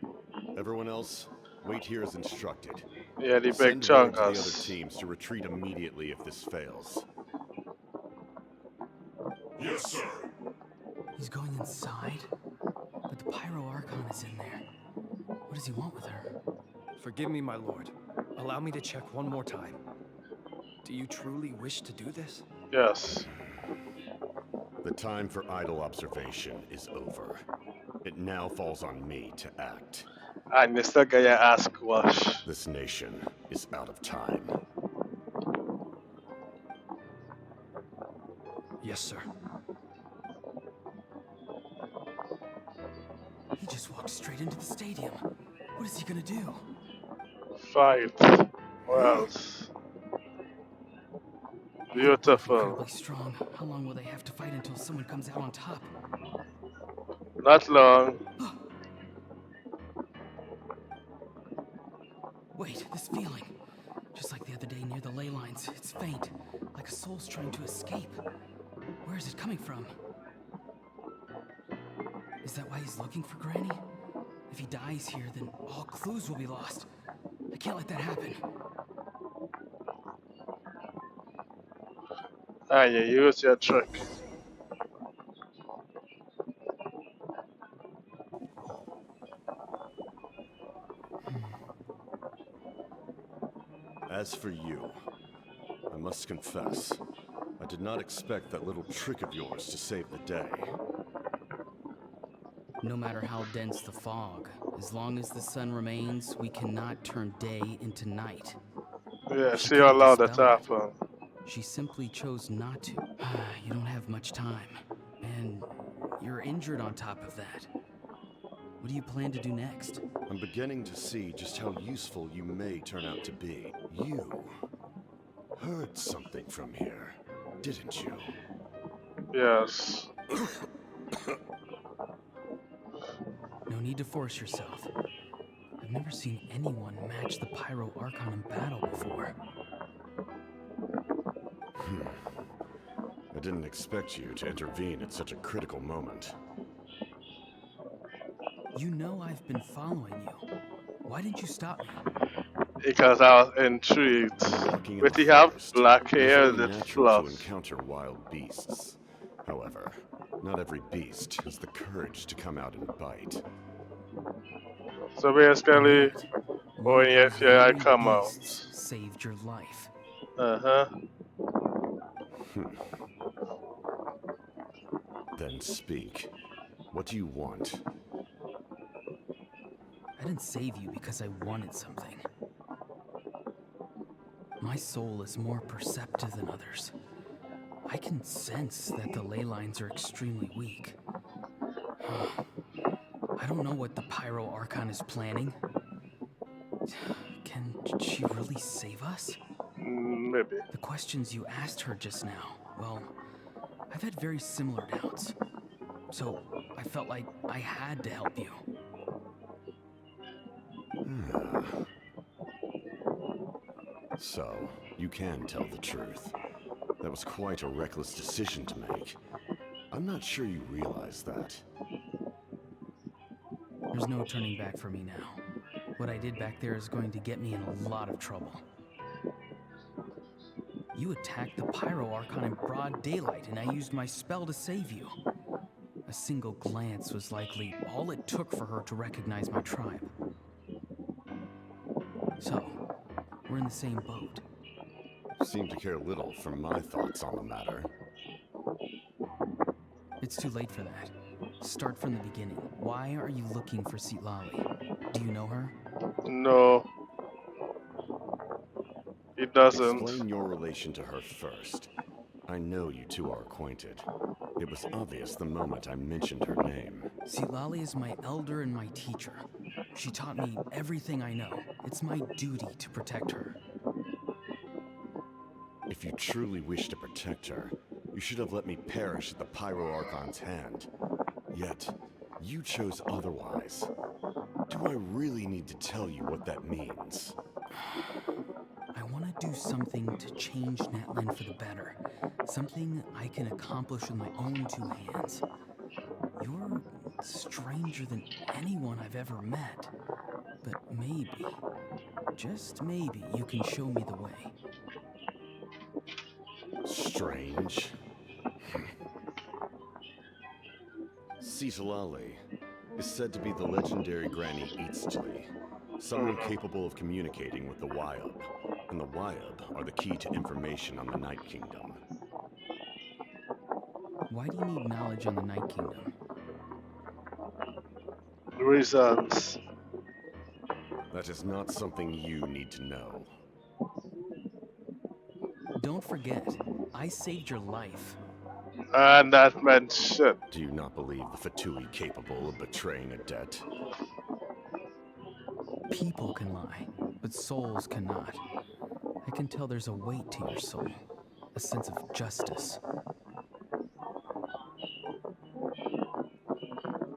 Everyone else, wait here as instructed. Yeah, the big Send word chunk to the other us. teams to retreat immediately if this fails. Yes, sir. He's going inside? But the Pyro Archon is in there. What does he want with her? Forgive me, my lord. Allow me to check one more time. Do you truly wish to do this? Yes. The time for idle observation is over. It now falls on me to act. And Mr. Gaya ask Wash. This nation is out of time. Yes, sir. He just walked straight into the stadium. What is he gonna do? Fight. What else? Beautiful. Incredibly strong. How long will they have to fight until someone comes out on top? Not long. Wait, this feeling. Just like the other day near the ley lines, it's faint, like a soul's trying to escape. Where is it coming from? Is that why he's looking for Granny? If he dies here, then all clues will be lost. I can't let that happen. And you use your trick. As for you, I must confess, I did not expect that little trick of yours to save the day. No matter how dense the fog, as long as the sun remains, we cannot turn day into night. Yeah, She she couldn't allowed that to dispel it. happen. She simply chose not to. You don't have much time. And you're injured on top of that. What do you plan to do next? I'm beginning to see just how useful you may turn out to be. You heard something from here, didn't you? Yes. No need to force yourself. I've never seen anyone match the Pyro Archon in battle before. I didn't expect you to intervene at such a critical moment. You know I've been following you. Why didn't you stop me? Because I was intrigued. Walking in But the he have forest, black it is hair only that natural fluff. to encounter wild beasts. However, not every beast has the courage to come out and bite. So basically, Yet, when one you of yeah, I those come out. beasts saved your life. Uh-huh. Then speak. What do you want? I didn't save you because I wanted something. My soul is more perceptive than others. I can sense that the ley lines are extremely weak. I don't know what the Pyro Archon is planning. Can she really save us? Maybe. The questions you asked her just now, well, I've had very similar doubts. So I felt like I had to help you. So, You can tell the truth. That was quite a reckless decision to make. I'm not sure you realize that. There's no turning back for me now. What I did back there is going to get me in a lot of trouble. You attacked the Pyro Archon in broad daylight, and I used my spell to save you. A single glance was likely all it took for her to recognize my tribe. So, we're in the same boat. You seem to care little for my thoughts on the matter. It's too late for that. Start from the beginning. Why are you looking for Citlali? Do you know her? No. He doesn't. Explain your relation to her first. I know you two are acquainted. It was obvious the moment I mentioned her name. Citlali is my elder and my teacher. She taught me everything I know. It's my duty to protect her. If you truly wish to protect her, you should have let me perish at the Pyro Archon's hand. Yet, you chose otherwise. Do I really need to tell you what that means? I want to do something to change Natlan for the better. Something I can accomplish with my own two hands. You're stranger than anyone I've ever met. But maybe, just maybe, you can show me the way. Strange. Citlali is said to be the legendary Granny Eatstly, someone capable of communicating with the Wyub, and the Wyub are the key to information on the Night Kingdom. Why do you need knowledge on the Night Kingdom? Reasons. That is not something you need to know. Don't forget, I saved your life. And that meant shit. Do you not believe the Fatui capable of betraying a debt? People can lie, but souls cannot. I can tell there's a weight to your soul, a sense of justice.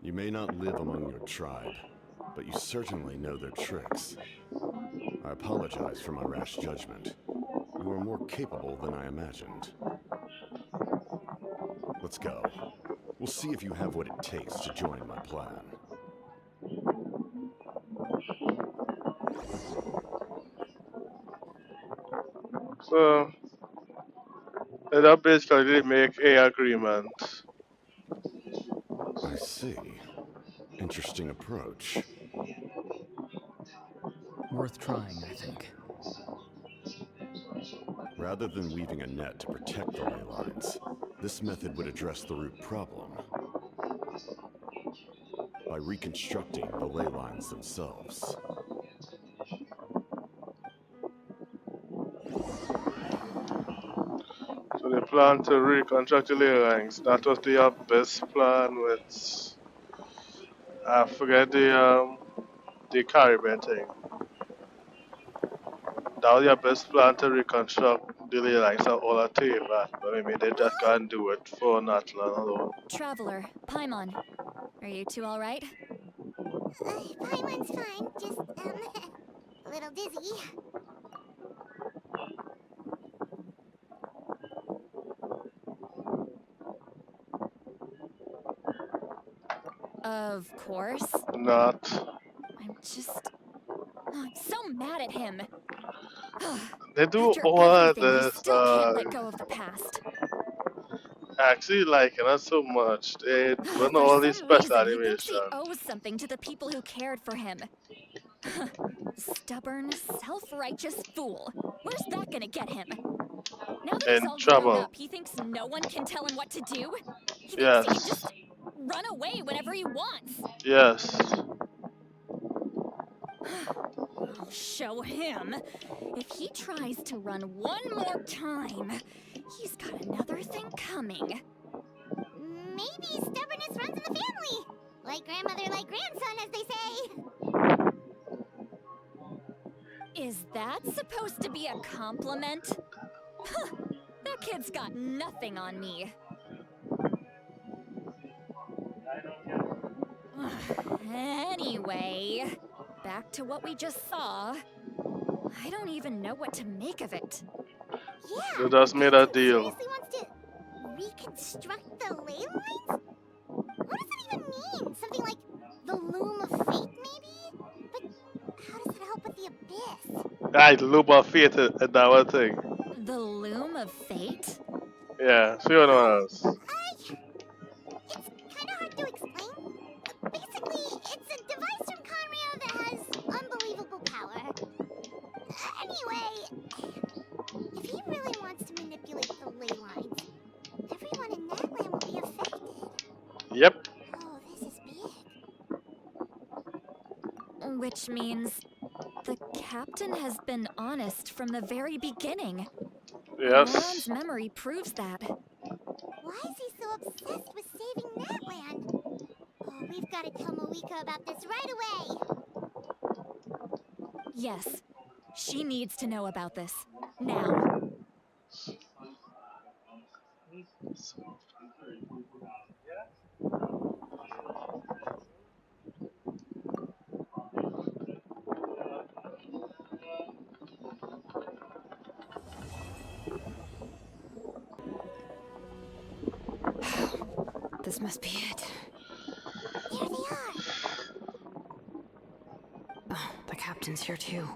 You may not live among your tribe, but you certainly know their tricks. I apologize for my rash judgment. You are more capable than I imagined. Let's go. We'll see if you have what it takes to join my plan. So, they basically make a agreement. I see. Interesting approach. Worth trying, I think. Rather than weaving a net to protect the ley lines, this method would address the root problem by reconstructing the ley lines themselves. So they plan to reconstruct the ley lines. That was their best plan with, I forget the Caribbean thing. That was your best plan to reconstruct the ley lines of all of Teva. But maybe they just can't do it for Natlan alone. Traveler, Paimon, are you two all right? Paimon's fine, just, a little dizzy. Of course. Not. I'm so mad at him. They do After all of everything, he this, still can't let go of the past. actually like it not so much. They run For all these some special reason, he thinks he animation. owes something to the people who cared for him. Stubborn, self-righteous fool. Where's that gonna get him? Now that he's In all trouble. grown up, he thinks no one can tell him what to do? He thinks he can Yes. just run away whenever he wants. Yes. I'll show him. If he tries to run one more time, he's got another thing coming. Maybe stubbornness runs in the family. Like grandmother, like grandson, as they say. Is that supposed to be a compliment? Huh, that kid's got nothing on me. Anyway, back to what we just saw. I don't even know what to make of it. Yeah. They just made a Captain deal. seriously wants to reconstruct the ley lines? What does that even mean? Something like the loom of fate, maybe? But how does that help with the abyss? Right, loop of fate and that one thing. The loom of fate? Yeah, see what else. It's kind of hard to explain. Basically, it's a device from Conrio that has unbelievable power. Anyway, if he really wants to manipulate the ley lines, everyone in that land will be affected. Yep. Oh, this is big. Which means the captain has been honest from the very beginning. Yes. Auroran's memory proves that. Why is he so obsessed with saving that land? Oh, we've got to tell Moeka about this right away. Yes, she needs to know about this. Now. This must be it. Here they are. Oh, the captain's here too.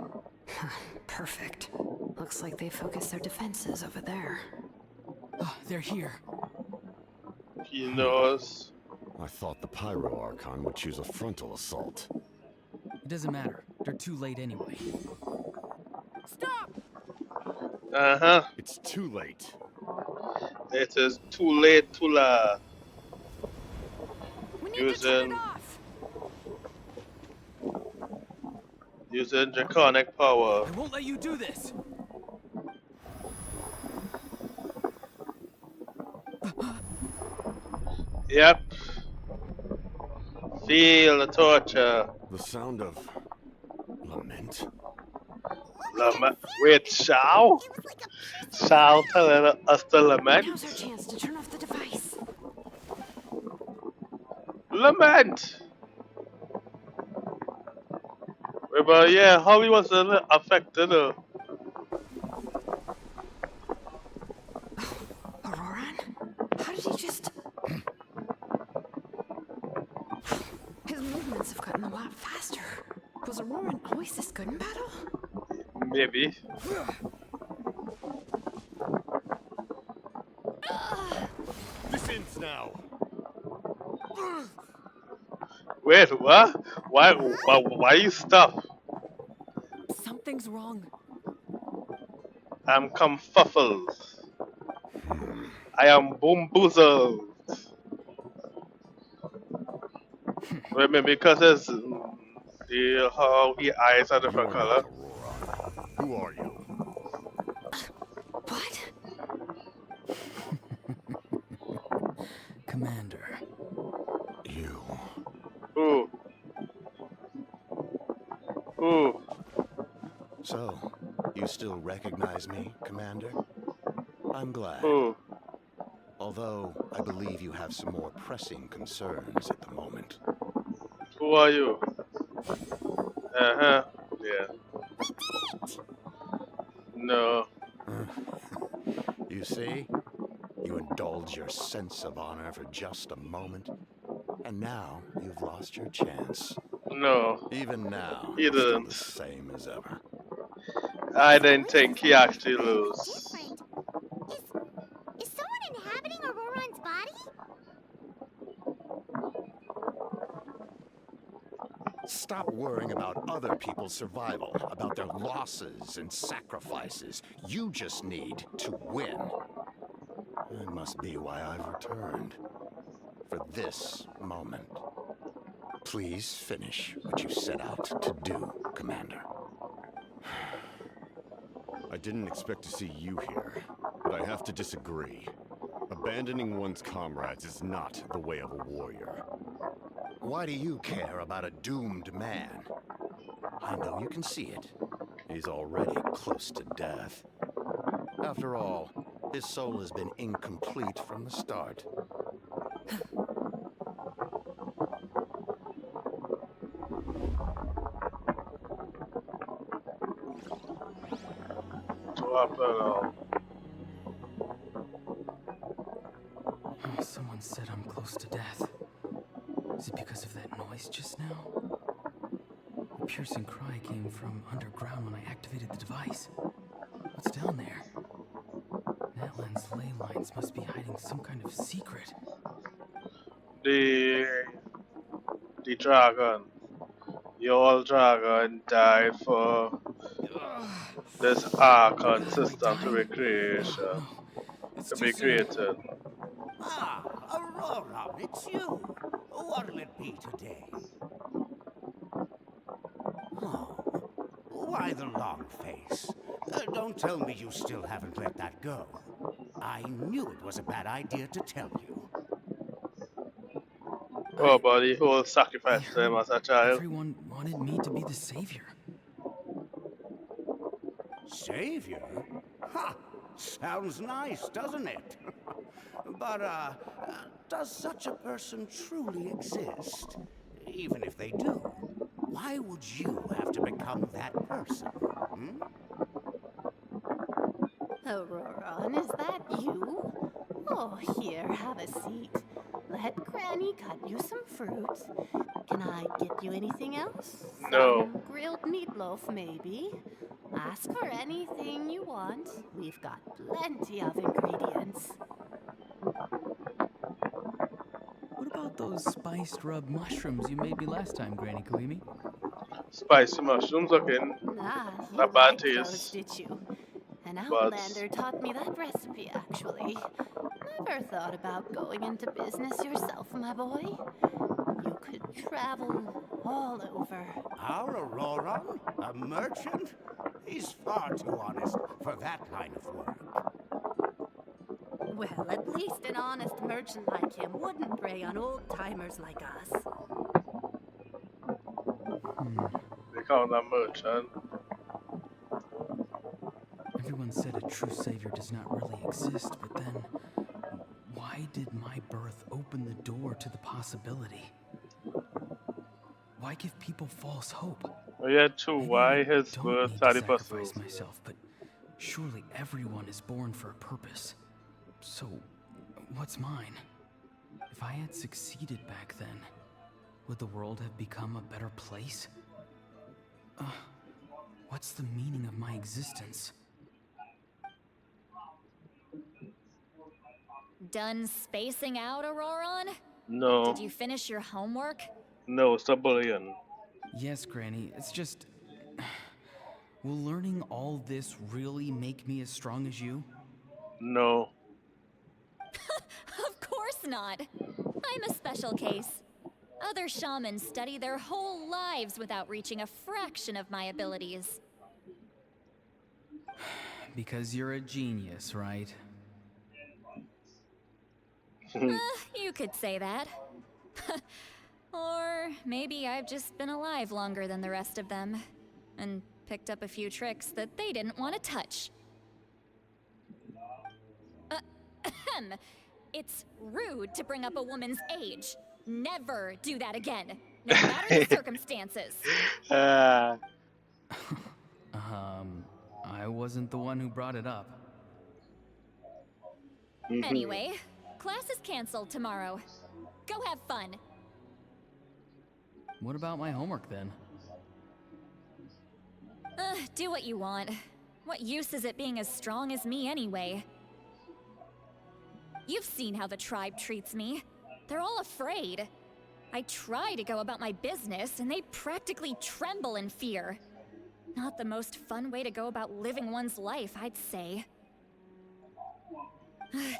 Perfect. Looks like they focused their defenses over there. Oh, they're here. He knows. I thought the Pyro Archon would choose a frontal assault. It doesn't matter. They're too late anyway. Stop! Uh-huh. It's too late. It is too late to la. We need to turn it off! Using draconic power. I won't let you do this! Yep. Feel the torture. The sound of lament? Wait, Shao? Shao telling us to lament? Now's our chance to turn off the device. Lament! But yeah, how he was affected. Auroran? How did he just... His movements have gotten a lot faster. Was Auroran always this good in battle? Maybe. This ends now. Wait, what? Why you stop? Something's wrong. I'm confuffled. I am boomboozled. Wait, maybe because it's how his eyes are different You are color. not Aurora. Who are you? What? Commander. You. Ooh. Ooh. So, you still recognize me, Commander? I'm glad. Ooh. Although, I believe you have some more pressing concerns at the moment. Who are you? Uh-huh. Yeah. No. You see? You indulge your sense of honor for just a moment, and now you've lost your chance. No. Even now, He you're still didn't. the same as ever. I didn't think he actually lose. Different. Is someone inhabiting Auroran's body? Stop worrying about other people's survival, about their losses and sacrifices. You just need to win. That must be why I've returned. For this moment. Please finish what you set out to do, Commander. I didn't expect to see you here, but I have to disagree. Abandoning one's comrades is not the way of a warrior. Why do you care about a doomed man? I know you can see it. He's already close to death. After all, his soul has been incomplete from the start. What happened now? piercing cry came from underground when I activated the device. What's down there? Natlan's ley lines must be hiding some kind of secret. The dragon. Your dragon died for this Archon God, am I system to be dying? created. Oh, no. It's To too be soon. created. Ah, Aurora, it's you. What'll it be today? Oh, why the long face? Don't tell me you still haven't let that go. I knew it was a bad idea to tell you. Oh, buddy, who will I sacrifice them heard as a child? everyone wanted me to be the savior. Savior? Ha! Sounds nice, doesn't it? But, does such a person truly exist? Even if they do, why would you have to become that person? Hmm? Aurora, is that you? Oh, here, have a seat. Let Granny cut you some fruit. Can I get you anything else? No. Some grilled meatloaf, maybe? Ask for anything you want. We've got plenty of ingredients. What about those spiced rub mushrooms you made me last time, Granny Koimi? Spicy mushrooms looking Ah, you a bad liked those, taste. did you? An But outlander taught me that recipe, actually. Never thought about going into business yourself, my boy. You could travel all over. Our Auroron? A merchant? He's far too honest for that line of work. Well, at least an honest merchant like him wouldn't prey on old-timers like us. they call them merchant. Everyone said a true savior does not really exist, but then why did my birth open the door to the possibility? Why give people false hope? Oh, yeah, true. Maybe Why I his don't birth need had to the sacrifice possibility? myself, but surely everyone is born for a purpose. So, what's mine? If I had succeeded back then, would the world have become a better place? What's the meaning of my existence? Done spacing out, Auroron? No. Did you finish your homework? No, it's a bullion. Yes, Granny, it's just... Will learning all this really make me as strong as you? No. Of course not. I'm a special case. Other shamans study their whole lives without reaching a fraction of my abilities. Because you're a genius, right? You could say that. Or maybe I've just been alive longer than the rest of them, and picked up a few tricks that they didn't want to touch. It's rude to bring up a woman's age. Never do that again, no matter the circumstances. I wasn't the one who brought it up. Anyway, class is canceled tomorrow. Go have fun. What about my homework then? Do what you want. What use is it being as strong as me anyway? You've seen how the tribe treats me. They're all afraid. I try to go about my business, and they practically tremble in fear. Not the most fun way to go about living one's life, I'd say.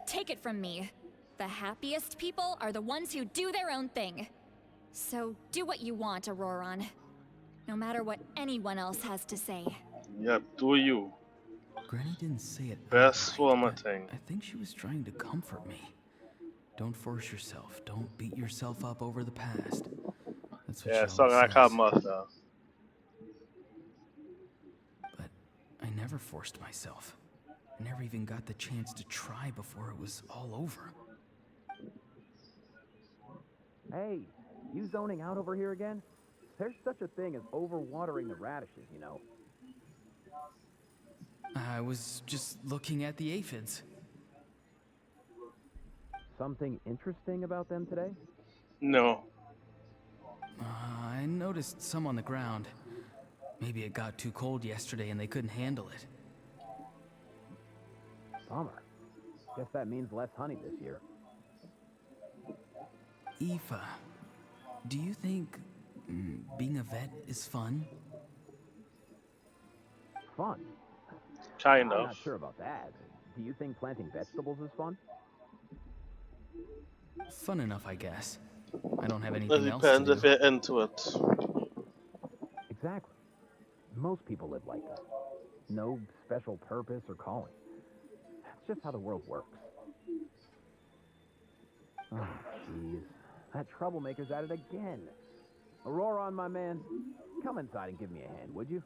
Take it from me. The happiest people are the ones who do their own thing. So do what you want, Auroron. No matter what anyone else has to say. Yeah, do you. Granny didn't say it Best outright, form of but thing. I think she was trying to comfort me. Don't force yourself. Don't beat yourself up over the past. That's what Yeah, she song always like her says. mother. But I never forced myself. I never even got the chance to try before it was all over. Hey, you zoning out over here again? There's such a thing as overwatering the radishes, you know. I was just looking at the aphids. Something interesting about them today? No. I noticed some on the ground. Maybe it got too cold yesterday and they couldn't handle it. Bummer. Guess that means less honey this year. Aoife, do you think being a vet is fun? Fun? Kind I'm of. not sure about that. Do you think planting vegetables is fun? Fun enough, I guess. I don't have It anything else to depends do. if you're into it. Exactly. Most people live like that. No special purpose or calling. That's just how the world works. Oh, jeez. That troublemaker's at it again. Aurora, my man, come inside and give me a hand, would you?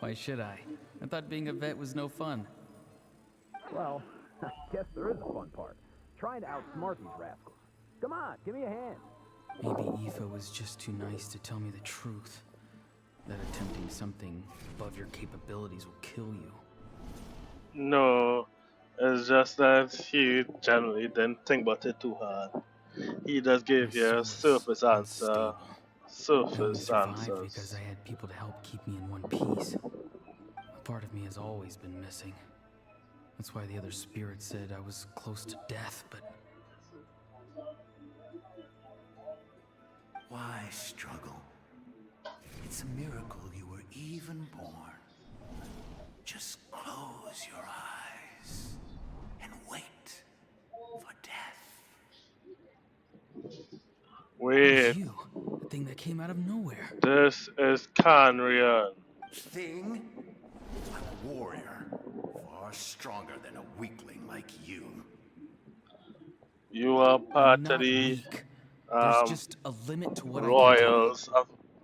Why should I? I thought being a vet was no fun. Well, I guess there is a fun part. Trying to outsmart these rascals. Come on, give me a hand. Maybe Aoife was just too nice to tell me the truth. That attempting something above your capabilities will kill you. No, it's just that he generally didn't think about it too hard. He just gave My you soul a is surface answer. unstable. I only Surface survived because answers. I had people to help keep me in one piece. A part of me has always been missing. That's why the other spirits said I was close to death, but... Why struggle? It's a miracle you were even born. Just close your eyes and wait for death. Wait, Who's you? The thing that came out of nowhere. this is Canrian. Thing? I'm a warrior, far stronger than a weakling like you. You are I'm part of not the weak. There's um, just a limit to what I can do. royals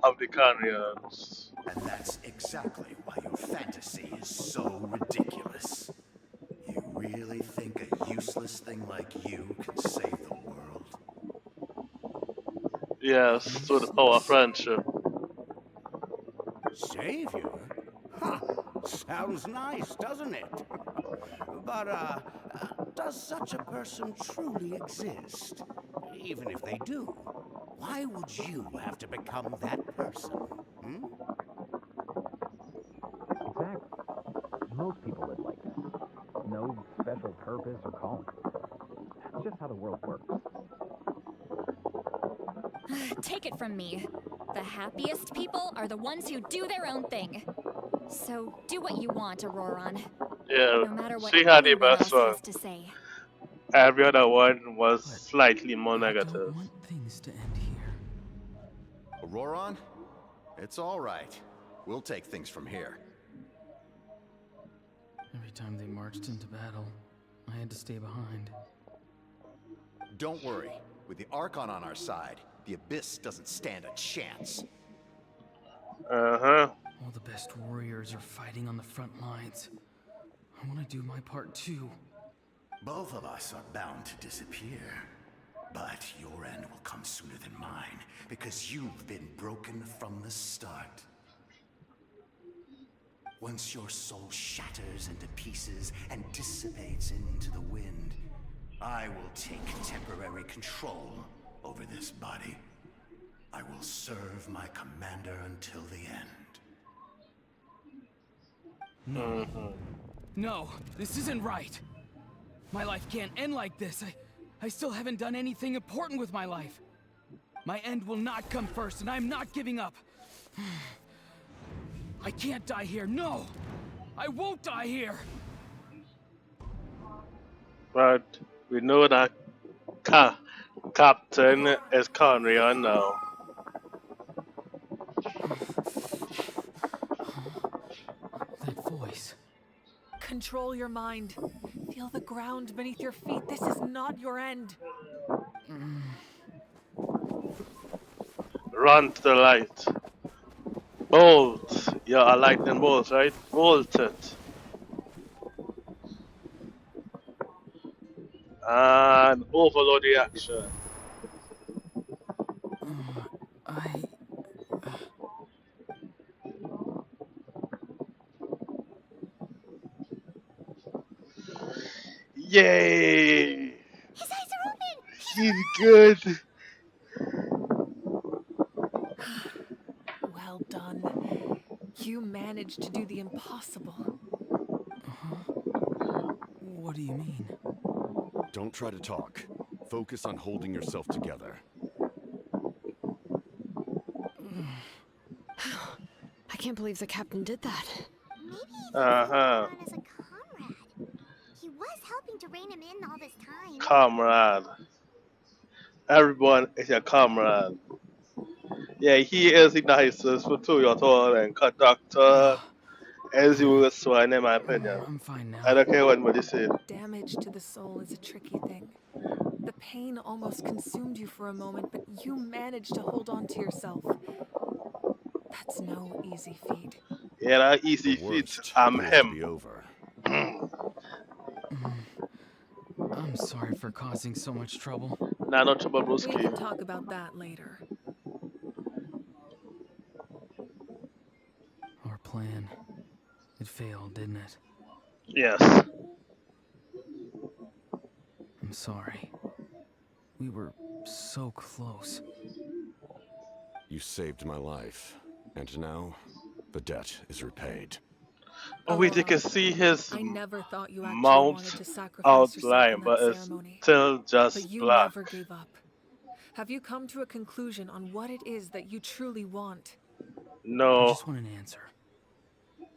of the Canrians. And that's exactly why your fantasy is so ridiculous. You really think a useless thing like you can save the world? Yes, through the power of friendship. Savior? Ha! Sounds nice, doesn't it? But, does such a person truly exist? Even if they do, why would you have to become that person? Hmm? Exactly. Most people live like that. No special purpose or calling. That's just how the world works. Take it from me. The happiest people are the ones who do their own thing. So do what you want, Auroron. Yeah, No matter what she had the anyone best else one. has to say. Every other one was But slightly more I negative. don't want things to end here. Auroron? It's all right. We'll take things from here. Every time they marched into battle, I had to stay behind. Don't worry. With the Archon on our side, the Abyss doesn't stand a chance. Uh-huh. All the best warriors are fighting on the front lines. I want to do my part too. Both of us are bound to disappear. But your end will come sooner than mine, because you've been broken from the start. Once your soul shatters into pieces and dissipates into the wind, I will take temporary control over this body. I will serve my commander until the end. No. No, this isn't right. My life can't end like this. I still haven't done anything important with my life. My end will not come first, and I'm not giving up. I can't die here. No! I won't die here! But we know that Captain is Conrian now. That voice. Control your mind. Feel the ground beneath your feet. This is not your end. Run to the light. Bolt. Yeah, a lightning bolt, right? Bolt it. And overload the action. I... Yay! His eyes are open! He's good. Well done. You managed to do the impossible. What do you mean? Don't try to talk. Focus on holding yourself together. I can't believe the captain did that. Maybe he Uh-huh. on as a comrade. He was helping to rein him in all this time. Comrade. Everyone is a comrade. Yeah, he is the nicest for Toyota and conductor as you will swear in my opinion. I'm fine now. I don't care what you say. Damage to the soul is a tricky thing. The pain almost consumed you for a moment, but you managed to hold on to yourself. That's no easy feat. Yeah, that easy The feat. worst I'm appears to him. be over. I'm sorry for causing so much trouble. Nah, not trouble, We broski. can talk about that later. Our plan. It failed, didn't it? Yes. I'm sorry. We were so close. You saved my life, and now the debt is repaid. Oh, wait, you can see his I never thought you actually mouth wanted to sacrifice yourself outline, in that but it's ceremony. still But just you black. never gave up. Have you come to a conclusion on what it is that you truly want? I No. just want an answer.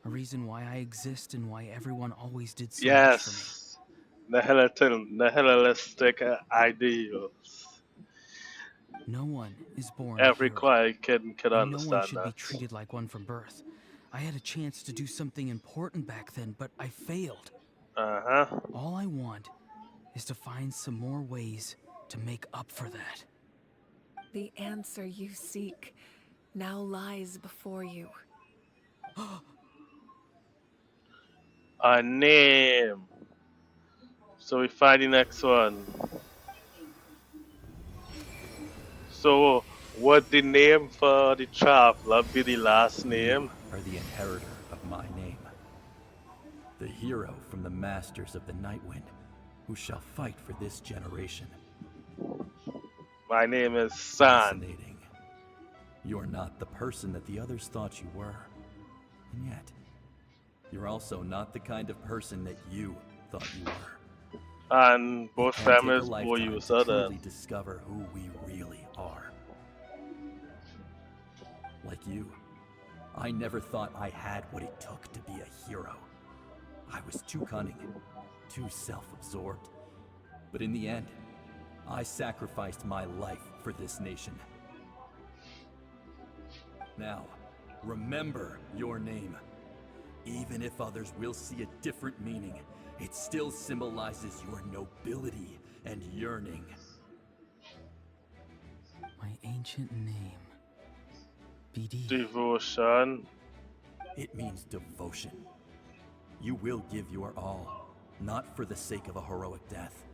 A reason why I exist and why everyone always did so much for me. Yes. The hellenistic ideals. No one is born a Every hero. quiet kid can And no one understand should be that. treated like one from birth. I had a chance to do something important back then, but I failed. Uh-huh. All I want is to find some more ways to make up for that. The answer you seek now lies before you. A name. So we find the next one. So would the name for the traveler be the last name? Are the inheritor of my name. The hero from the masters of the Nightwind, who shall fight for this generation. My name is San. Fascinating. You're not the person that the others thought you were. And yet, you're also not the kind of person that you thought you were. And both It can take a families lifetime will use to other. truly discover who we really are. Like you, I never thought I had what it took to be a hero. I was too cunning, too self-absorbed. But in the end, I sacrificed my life for this nation. Now, remember your name. Even if others will see a different meaning, it still symbolizes your nobility and yearning. My ancient name. BD. Devotion. It means devotion. You will give your all, not for the sake of a heroic death,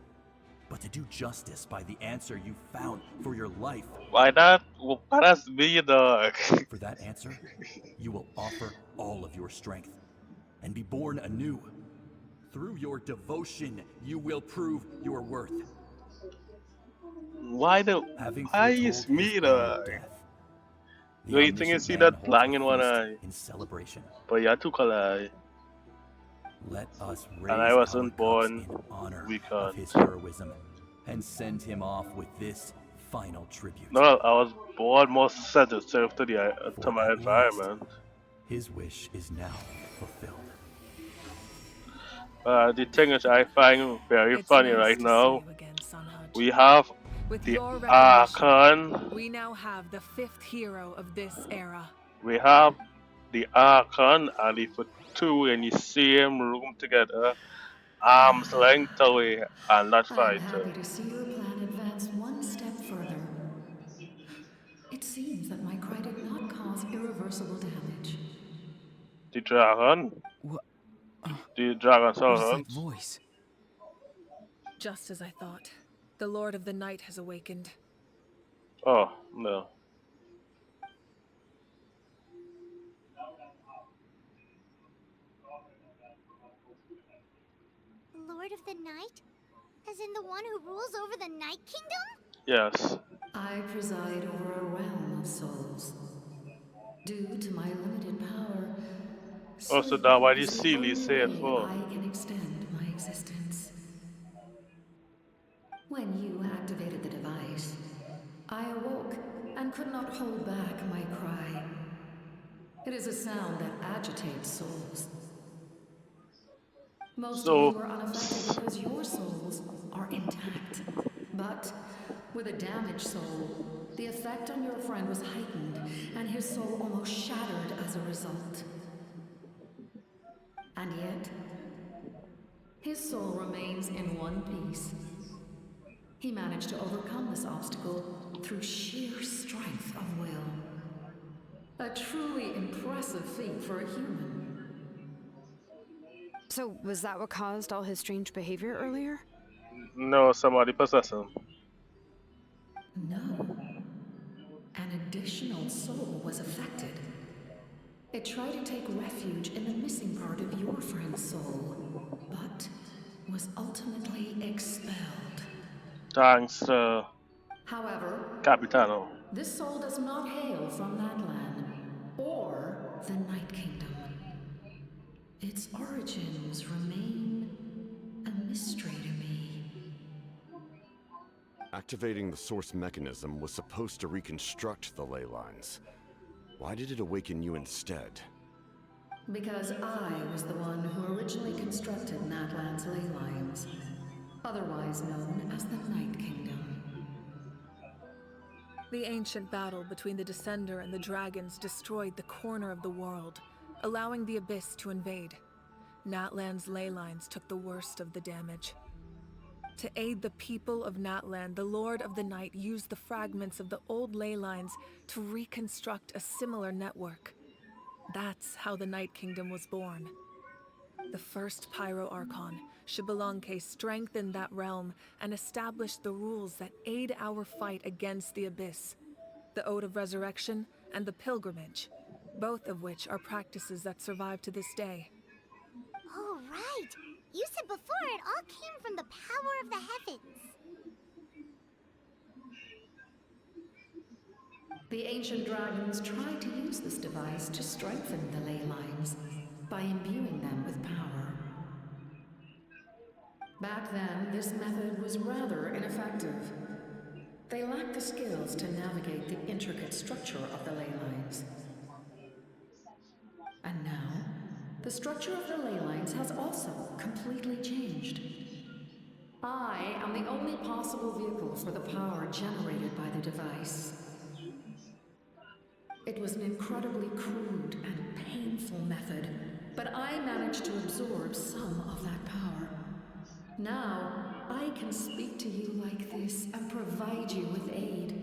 but to do justice by the answer you found for your life. Why not? Well, that's me, dog. For that answer, you will offer all of your strength and be born anew. Through your devotion, you will prove your worth. Why is me, dog? Do you think you see that blank in one eye? In celebration. But yeah, two color. Let us raise And I wasn't our born cups in honor weekend. of his heroism and send him off with this final tribute. No, I was born more sensitive to my environment. His wish is now fulfilled. The thing which I find very funny right now, we have With the your Archon. we now have the 5th hero of this era. We have the Archon and the two in the same room together, arms length away, and not I'm fighting. happy to see your plan advance one step further. It seems that my cry did not cause irreversible damage. The dragon? The dragon What soul voice? Just as I thought. The Lord of the Night has awakened. Oh, no. Lord of the Night? As in the one who rules over the Night Kingdom? Yes. I preside over a realm of souls. Due to my limited power, Also, Sleep that why the is the Sealy only say it way for. I can extend my existence. When you activated the device, I awoke and could not hold back my cry. It is a sound that agitates souls. Most of So, you are unaffected because your souls are intact. But with a damaged soul, the effect on your friend was heightened, and his soul almost shattered as a result. And yet, his soul remains in one piece. He managed to overcome this obstacle through sheer strength of will. A truly impressive feat for a human. So, was that what caused all his strange behavior earlier? no, somebody possess him. No. An additional soul was affected. It tried to take refuge in the missing part of your friend's soul, but was ultimately expelled. Thanks, However, Capitano. this soul does not hail from that land, or the Night Kingdom. Its origins remain a mystery to me. Activating the source mechanism was supposed to reconstruct the ley lines. Why did it awaken you instead? Because I was the one who originally constructed Natlan's ley lines, otherwise known as the Night Kingdom. The ancient battle between the Descender and the dragons destroyed the corner of the world, allowing the Abyss to invade. Natlan's ley lines took the worst of the damage. To aid the people of Natlan, the Lord of the Night used the fragments of the old ley lines to reconstruct a similar network. That's how the Night Kingdom was born. The first Pyro Archon, Xbalanque, strengthened that realm and established the rules that aid our fight against the Abyss. The Ode of Resurrection and the Pilgrimage, both of which are practices that survive to this day. Oh, right! You said before it all came from the power of the heavens. The ancient dragons tried to use this device to strengthen the ley lines by imbuing them with power. Back then, this method was rather ineffective. They lacked the skills to navigate the intricate structure of the ley lines. And now, the structure of the ley lines has also completely changed. I am the only possible vehicle for the power generated by the device. It was an incredibly crude and painful method, but I managed to absorb some of that power. Now, I can speak to you like this and provide you with aid.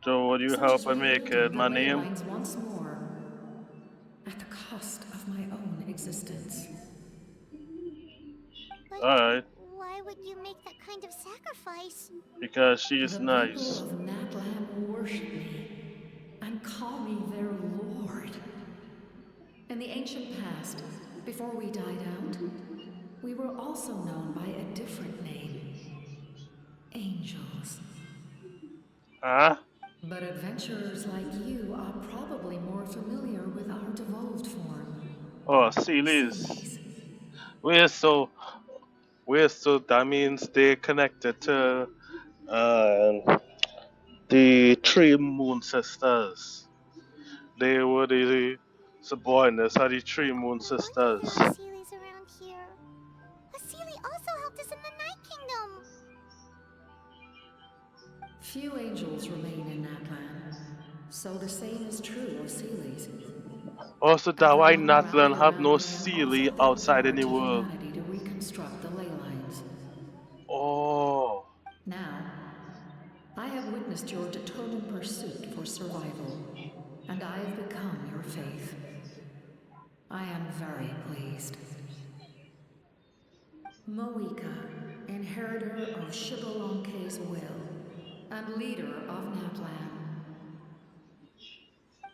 So, would you Such help as and make it rebuilding the my ley name? lines once more, at the cost of my own existence. But Alright, why would you make that kind of sacrifice? because she's The people nice. of Natlan worship me and call me their lord. In the ancient past, before we died out, we were also known by a different name. Angels. Huh? But adventurers like you are probably more familiar with our devolved form. Oh, Sealy's. Sealies. We're so, that means they connected to the three moon sisters. They were the subordinates of the three moon No wonder sisters. there are Sealies around here. A Sealy also helped us in the Night Kingdom. Few angels remain in Natlan, so the same is true of Sealies. Also, that why Everyone Natlan rallied have around no me and Sealy offered their outside power any to world. humanity to reconstruct the ley lines. Oh. Now, I have witnessed your determined pursuit for survival, and I have become your faith. I am very pleased. Moika, inheritor of Xbalanque's will, and leader of Natlan.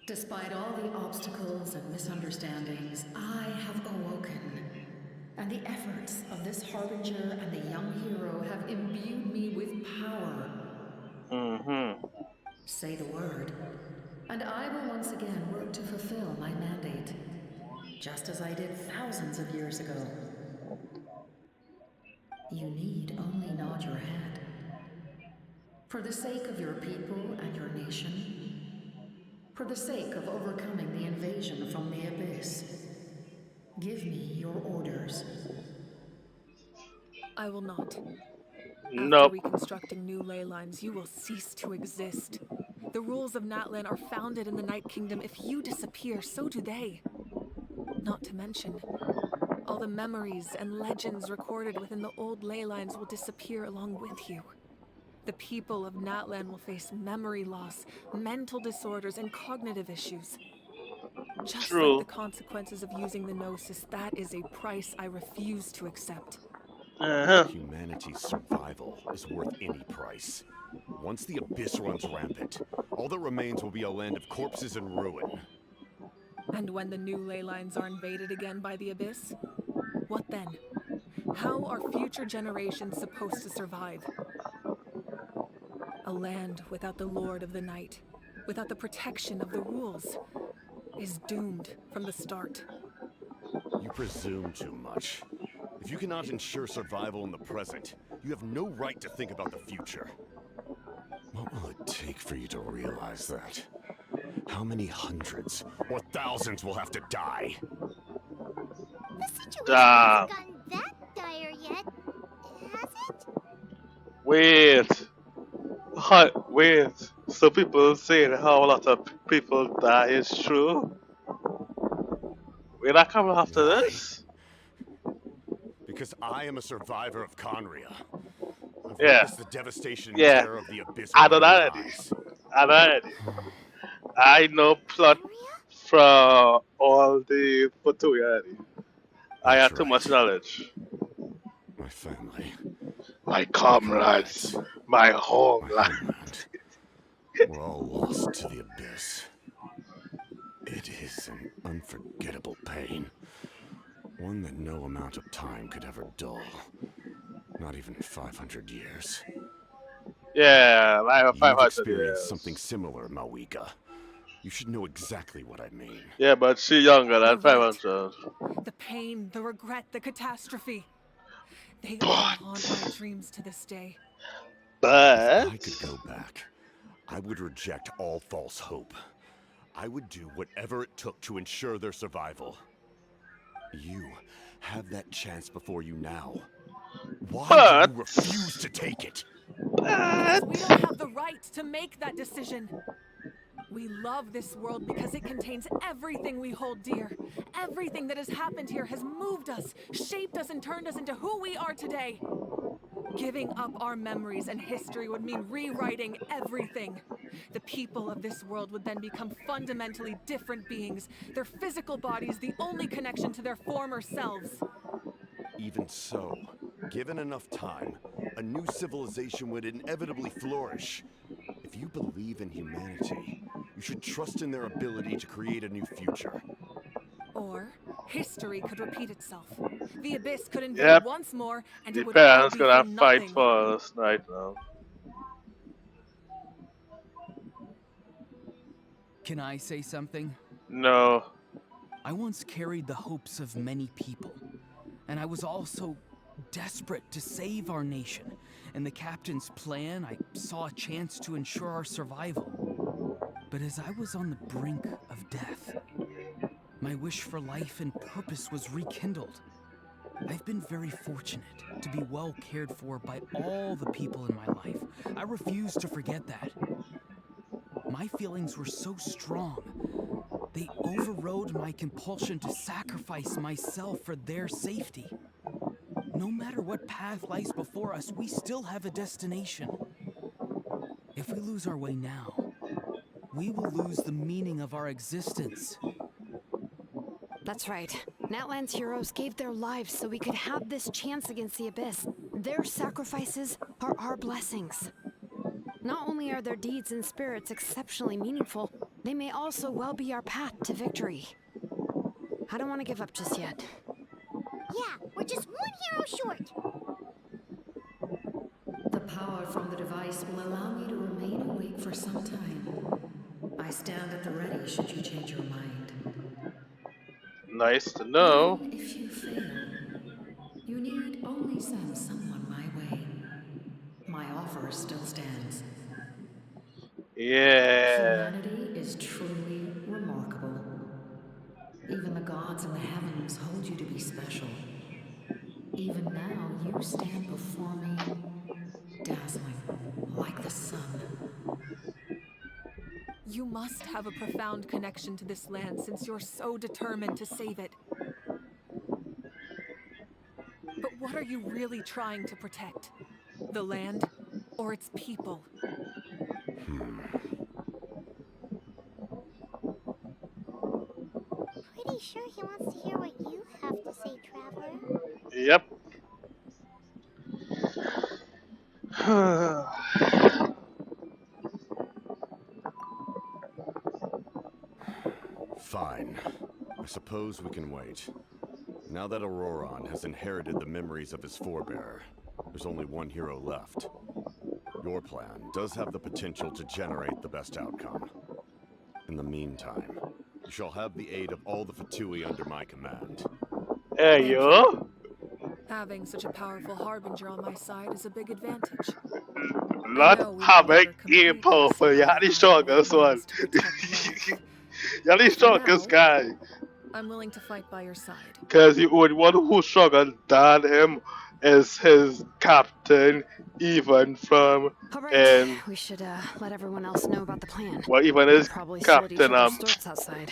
Despite all the obstacles and misunderstandings, I have awoken. And the efforts of this harbinger and the young hero have imbued me with power. Mm-hmm. Say the word, and I will once again work to fulfill my mandate. just as I did thousands of years ago. You need only nod your head. For the sake of your people and your nation, for the sake of overcoming the invasion from the Abyss, give me your orders. I will not. After Nope. reconstructing new ley lines, you will cease to exist. The rules of Natlan are founded in the Night Kingdom. If you disappear, so do they. Not to mention, all the memories and legends recorded within the old ley lines will disappear along with you. The people of Natlan will face memory loss, mental disorders, and cognitive issues. Just like the consequences of using the Gnosis, that is a price I refuse to accept. Humanity's survival is worth any price. Once the Abyss runs rampant, all that remains will be a land of corpses and ruin. And when the new ley lines are invaded again by the Abyss, what then? How are future generations supposed to survive? A land without the Lord of the Night, without the protection of the rules, is doomed from the start. You presume too much. If you cannot ensure survival in the present, you have no right to think about the future. What will it take for you to realize that? How many hundreds or thousands will have to die? The situation hasn't gotten that dire yet, has it? Wait. Wait. So people saying how a lot of people die is true? We're not coming after this? Because I am a survivor of Conria. I've Yeah. witnessed the devastation and Yeah. terror of the Abyss I with know my own that already. eyes. I know already. I know plot from all the Futui already. I have too much knowledge. My family. My comrades. My homeland. We're all lost to the Abyss. It is an unforgettable pain. One that no amount of time could ever dull. Not even 500 years. Yeah, like You've 500 experienced years. something similar, Mawika. You should know exactly what I mean. Yeah, but she younger than You're right. 500. The pain, the regret, the catastrophe. They all haunt my dreams to this day. But if I could go back, I would reject all false hope. I would do whatever it took to ensure their survival. You have that chance before you now. Why do you refuse to take it? Because we don't have the right to make that decision. We love this world because it contains everything we hold dear. Everything that has happened here has moved us, shaped us, and turned us into who we are today. Giving up our memories and history would mean rewriting everything. The people of this world would then become fundamentally different beings, their physical bodies the only connection to their former selves. Even so, given enough time, a new civilization would inevitably flourish. If you believe in humanity, you should trust in their ability to create a new future. Or history could repeat itself. The Abyss could invade once more, and it would all parents be gonna for fight nothing. for us right now. Can I say something? No. I once carried the hopes of many people, and I was also desperate to save our nation. In the captain's plan, I saw a chance to ensure our survival. But as I was on the brink of death, my wish for life and purpose was rekindled. I've been very fortunate to be well cared for by all the people in my life. I refuse to forget that. My feelings were so strong, they overrode my compulsion to sacrifice myself for their safety. No matter what path lies before us, we still have a destination. If we lose our way now, we will lose the meaning of our existence. That's right. Natlan's heroes gave their lives so we could have this chance against the Abyss. Their sacrifices are our blessings. Not only are their deeds and spirits exceptionally meaningful, they may also well be our path to victory. I don't want to give up just yet. Yeah, we're just one hero short. The power from the device will allow me to remain awake for some time. I stand at the ready should you change your mind. Nice to know. Even if you fail, you need only send someone my way. My offer still stands. Yeah. Humanity is truly remarkable. Even the gods in the heavens hold you to be special. Even now, you stand before me, dazzling, like the sun. You must have a profound connection to this land since you're so determined to save it. But what are you really trying to protect? The land or its people? Pretty sure he wants to hear what you have to say, Traveler. Yep. Fine. I suppose we can wait. Now that Auroron has inherited the memories of his forebear, there's only one hero left. Your plan does have the potential to generate the best outcome. In the meantime, you shall have the aid of all the Fatui under my command. Hey, yo. Having such a powerful harbinger on my side is a big advantage. Lot havoc in powerful. You're the strongest one. You're the strongest guy. I'm willing to fight by your side. Because the only one who's stronger than him is his captain, even from Alright, we should let everyone else know about the plan. well, even his Probably still at each captain, other's throats outside.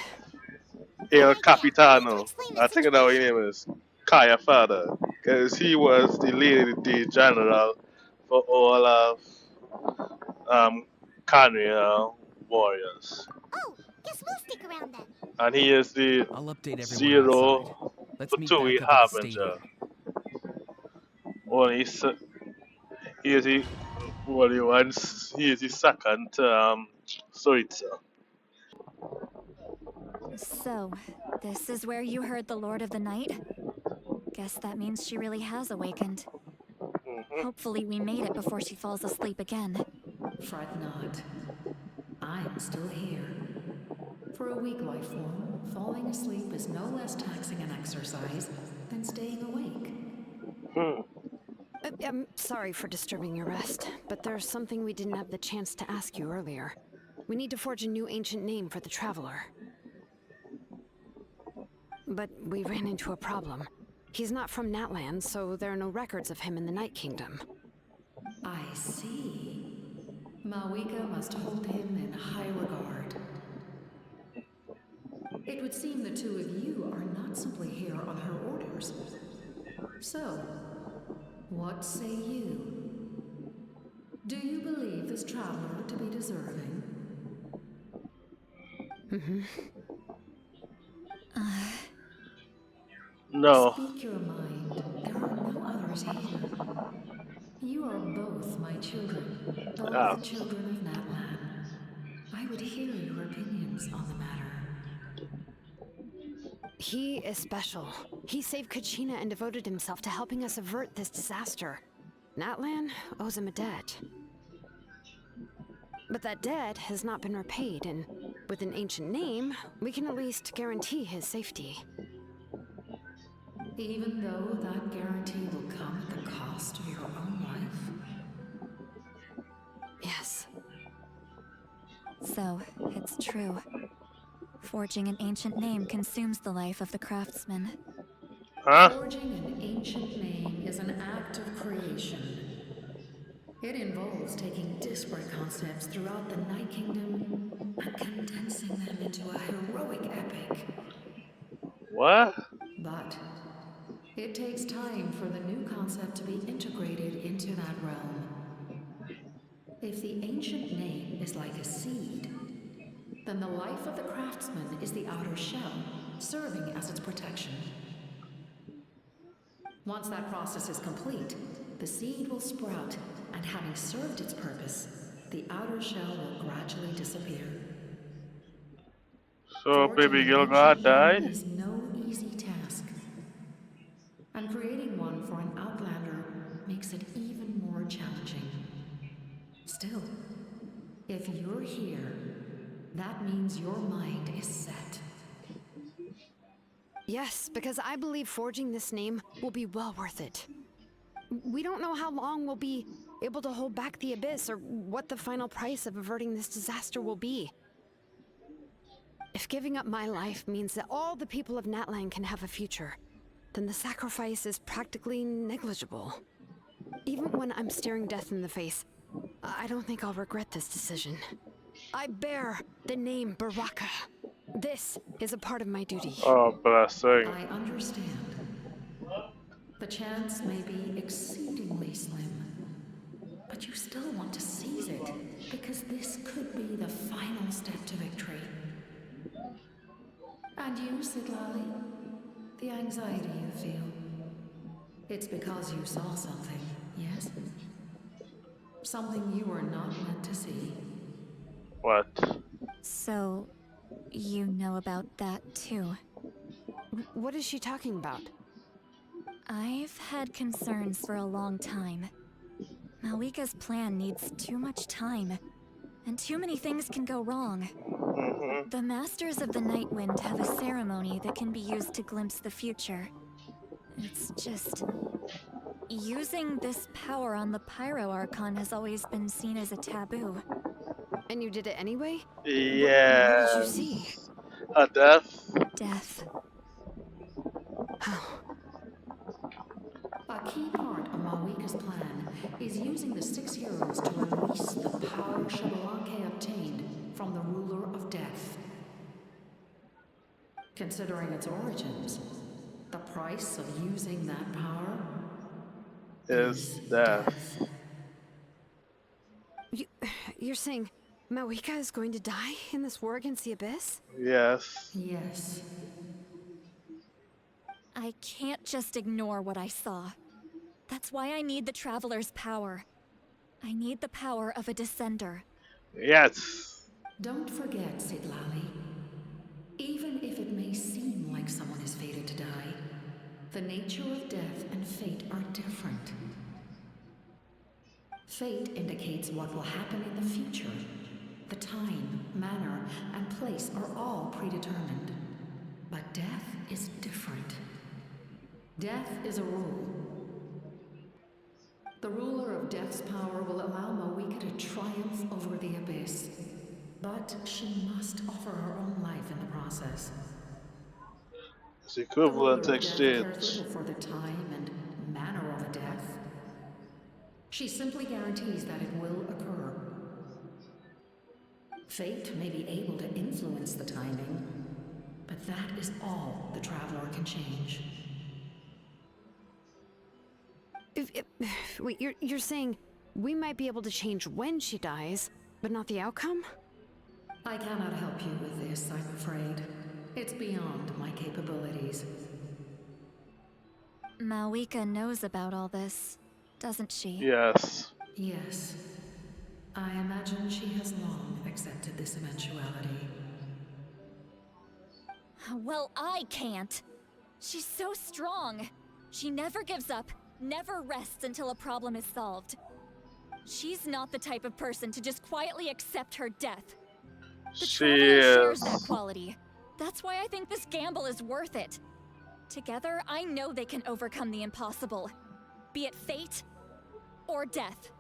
El Capitano. I think that's what his name is. Kaya Fada. Because he was the lead general for all of Kanya warriors. Oh, guess we'll stick around then. And he is the I'll update everyone outside. zero Let's meet Fatui back up at the harbinger. stadium. Only he is the only one. He is the second Suitsa. So, this is where you heard the Lord of the Night? Guess that means she really has awakened. Hopefully we made it before she falls asleep again. Fret not. I'm still here. For a weak life form, falling asleep is no less taxing an exercise than staying awake. I'm sorry for disturbing your rest, but there's something we didn't have the chance to ask you earlier. We need to forge a new ancient name for the Traveler. But we ran into a problem. He's not from Natland, so there are no records of him in the Night Kingdom. I see. Mawika must hold him in high regard. It would seem the two of you are not simply here on her orders. So, what say you? Do you believe this traveler to be deserving? No. Speak your mind. There are no others here. You are both my children, both the children of Natlan. I would hear your opinions on the matter. He is special. He saved Kachina and devoted himself to helping us avert this disaster. Natlan owes him a debt. But that debt has not been repaid, and with an ancient name, we can at least guarantee his safety. Even though that guarantee will come at the cost of your own life? Yes. So, it's true. Forging an ancient name consumes the life of the craftsman. Forging an ancient name is an act of creation. It involves taking disparate concepts throughout the Night Kingdom and condensing them into a heroic epic. What? But it takes time for the new concept to be integrated into that realm. If the ancient name is like a seed, then the life of the craftsman is the outer shell, serving as its protection. Once that process is complete, the seed will sprout, and having served its purpose, the outer shell will gradually disappear. So baby girl Forging gonna an ancient die? name is no easy task. And creating one for an outlander makes it even more challenging. Still, if you're here, that means your mind is set. Yes, because I believe forging this name will be well worth it. We don't know how long we'll be able to hold back the abyss or what the final price of averting this disaster will be. If giving up my life means that all the people of Natlan can have a future, then the sacrifice is practically negligible. Even when I'm staring death in the face, I don't think I'll regret this decision. I bear the name Baraka. This is a part of my duty. Oh, blessing. I understand. The chance may be exceedingly slim, but you still want to seize it, because this could be the final step to victory. And you, Siglali, the anxiety you feel, it's because you saw something, yes? Something you were not meant to see. What? So, you know about that too. What is she talking about? I've had concerns for a long time. Malika's plan needs too much time, and too many things can go wrong. The Masters of the Night Wind have a ceremony that can be used to glimpse the future. It's just... using this power on the Pyro Archon has always been seen as a taboo. And you did it anyway? Yes. What did you see? A death? Death. How? A key part of Malika's plan is using the 6 heroes to release the power Shabalanke obtained from the ruler of death. Considering its origins, the price of using that power Is death. You're saying Malika is going to die in this war against the Abyss? Yes. Yes. I can't just ignore what I saw. That's why I need the Traveler's power. I need the power of a Descender. Yes. Don't forget, Siglali. Even if it may seem like someone is fated to die, the nature of death and fate are different. Fate indicates what will happen in the future. The time, manner, and place are all predetermined. But death is different. Death is a rule. The ruler of Death's power will allow Malika to triumph over the Abyss. But she must offer her own life in the process. It's equivalent The ruler of Death cares exchange. little for the time and manner of a death. She simply guarantees that it will occur. Fate may be able to influence the timing, but that is all the Traveler can change. Wait, you're saying we might be able to change when she dies, but not the outcome? I cannot help you with this, I'm afraid. It's beyond my capabilities. Malika knows about all this, doesn't she? Yes. Yes. I imagine she has long accepted this eventuality. Well, I can't. She's so strong. She never gives up, never rests until a problem is solved. She's not the type of person to just quietly accept her death. The Traveler shares that quality. That's why I think this gamble is worth it. Together, I know they can overcome the impossible. Be it fate or death.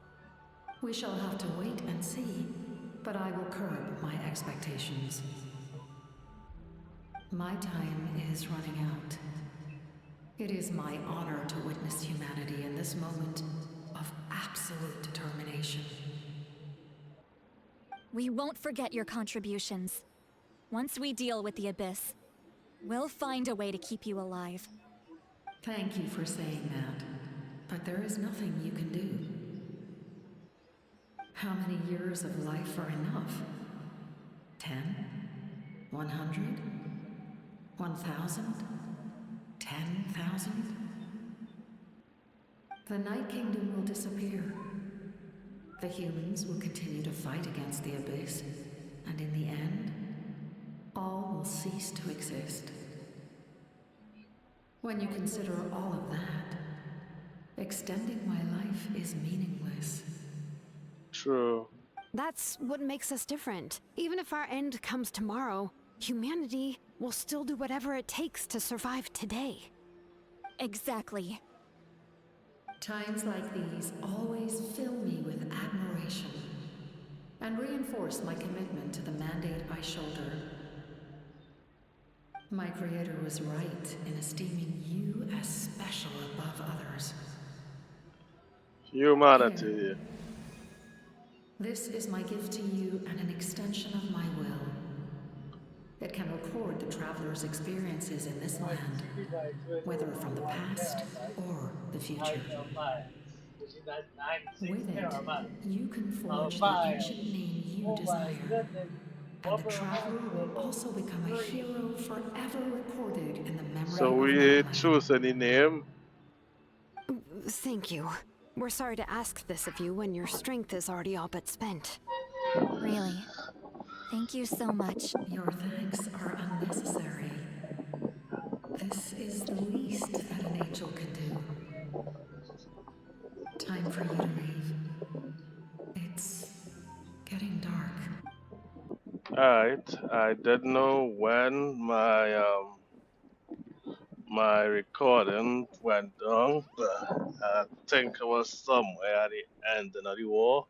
We shall have to wait and see, but I will curb my expectations. My time is running out. It is my honor to witness humanity in this moment of absolute determination. We won't forget your contributions. Once we deal with the Abyss, we'll find a way to keep you alive. Thank you for saying that, but there is nothing you can do. How many years of life are enough? 10? 100? 1,000? 10,000? The Night Kingdom will disappear. The humans will continue to fight against the Abyss, and in the end, all will cease to exist. When you consider all of that, extending my life is meaningless. True. That's what makes us different. Even if our end comes tomorrow, humanity will still do whatever it takes to survive today. Exactly. Times like these always fill me with admiration and reinforce my commitment to the mandate I shoulder. My creator was right in esteeming you as special above others. Humanity. This is my gift to you and an extension of my will. It can record the traveler's experiences in this land, whether from the past or the future. With it, you can forge the ancient name you desire, and the traveler will also become a hero forever recorded in the memory So of we Nightland. choose any name. Thank you. We're sorry to ask this of you when your strength is already all but spent. Really. Thank you so much. Your thanks are unnecessary. This is the least that an angel can do. Time for you to leave. It's getting dark. Alright, I didn't know when my recording went down, but I think it was somewhere at the end of the war.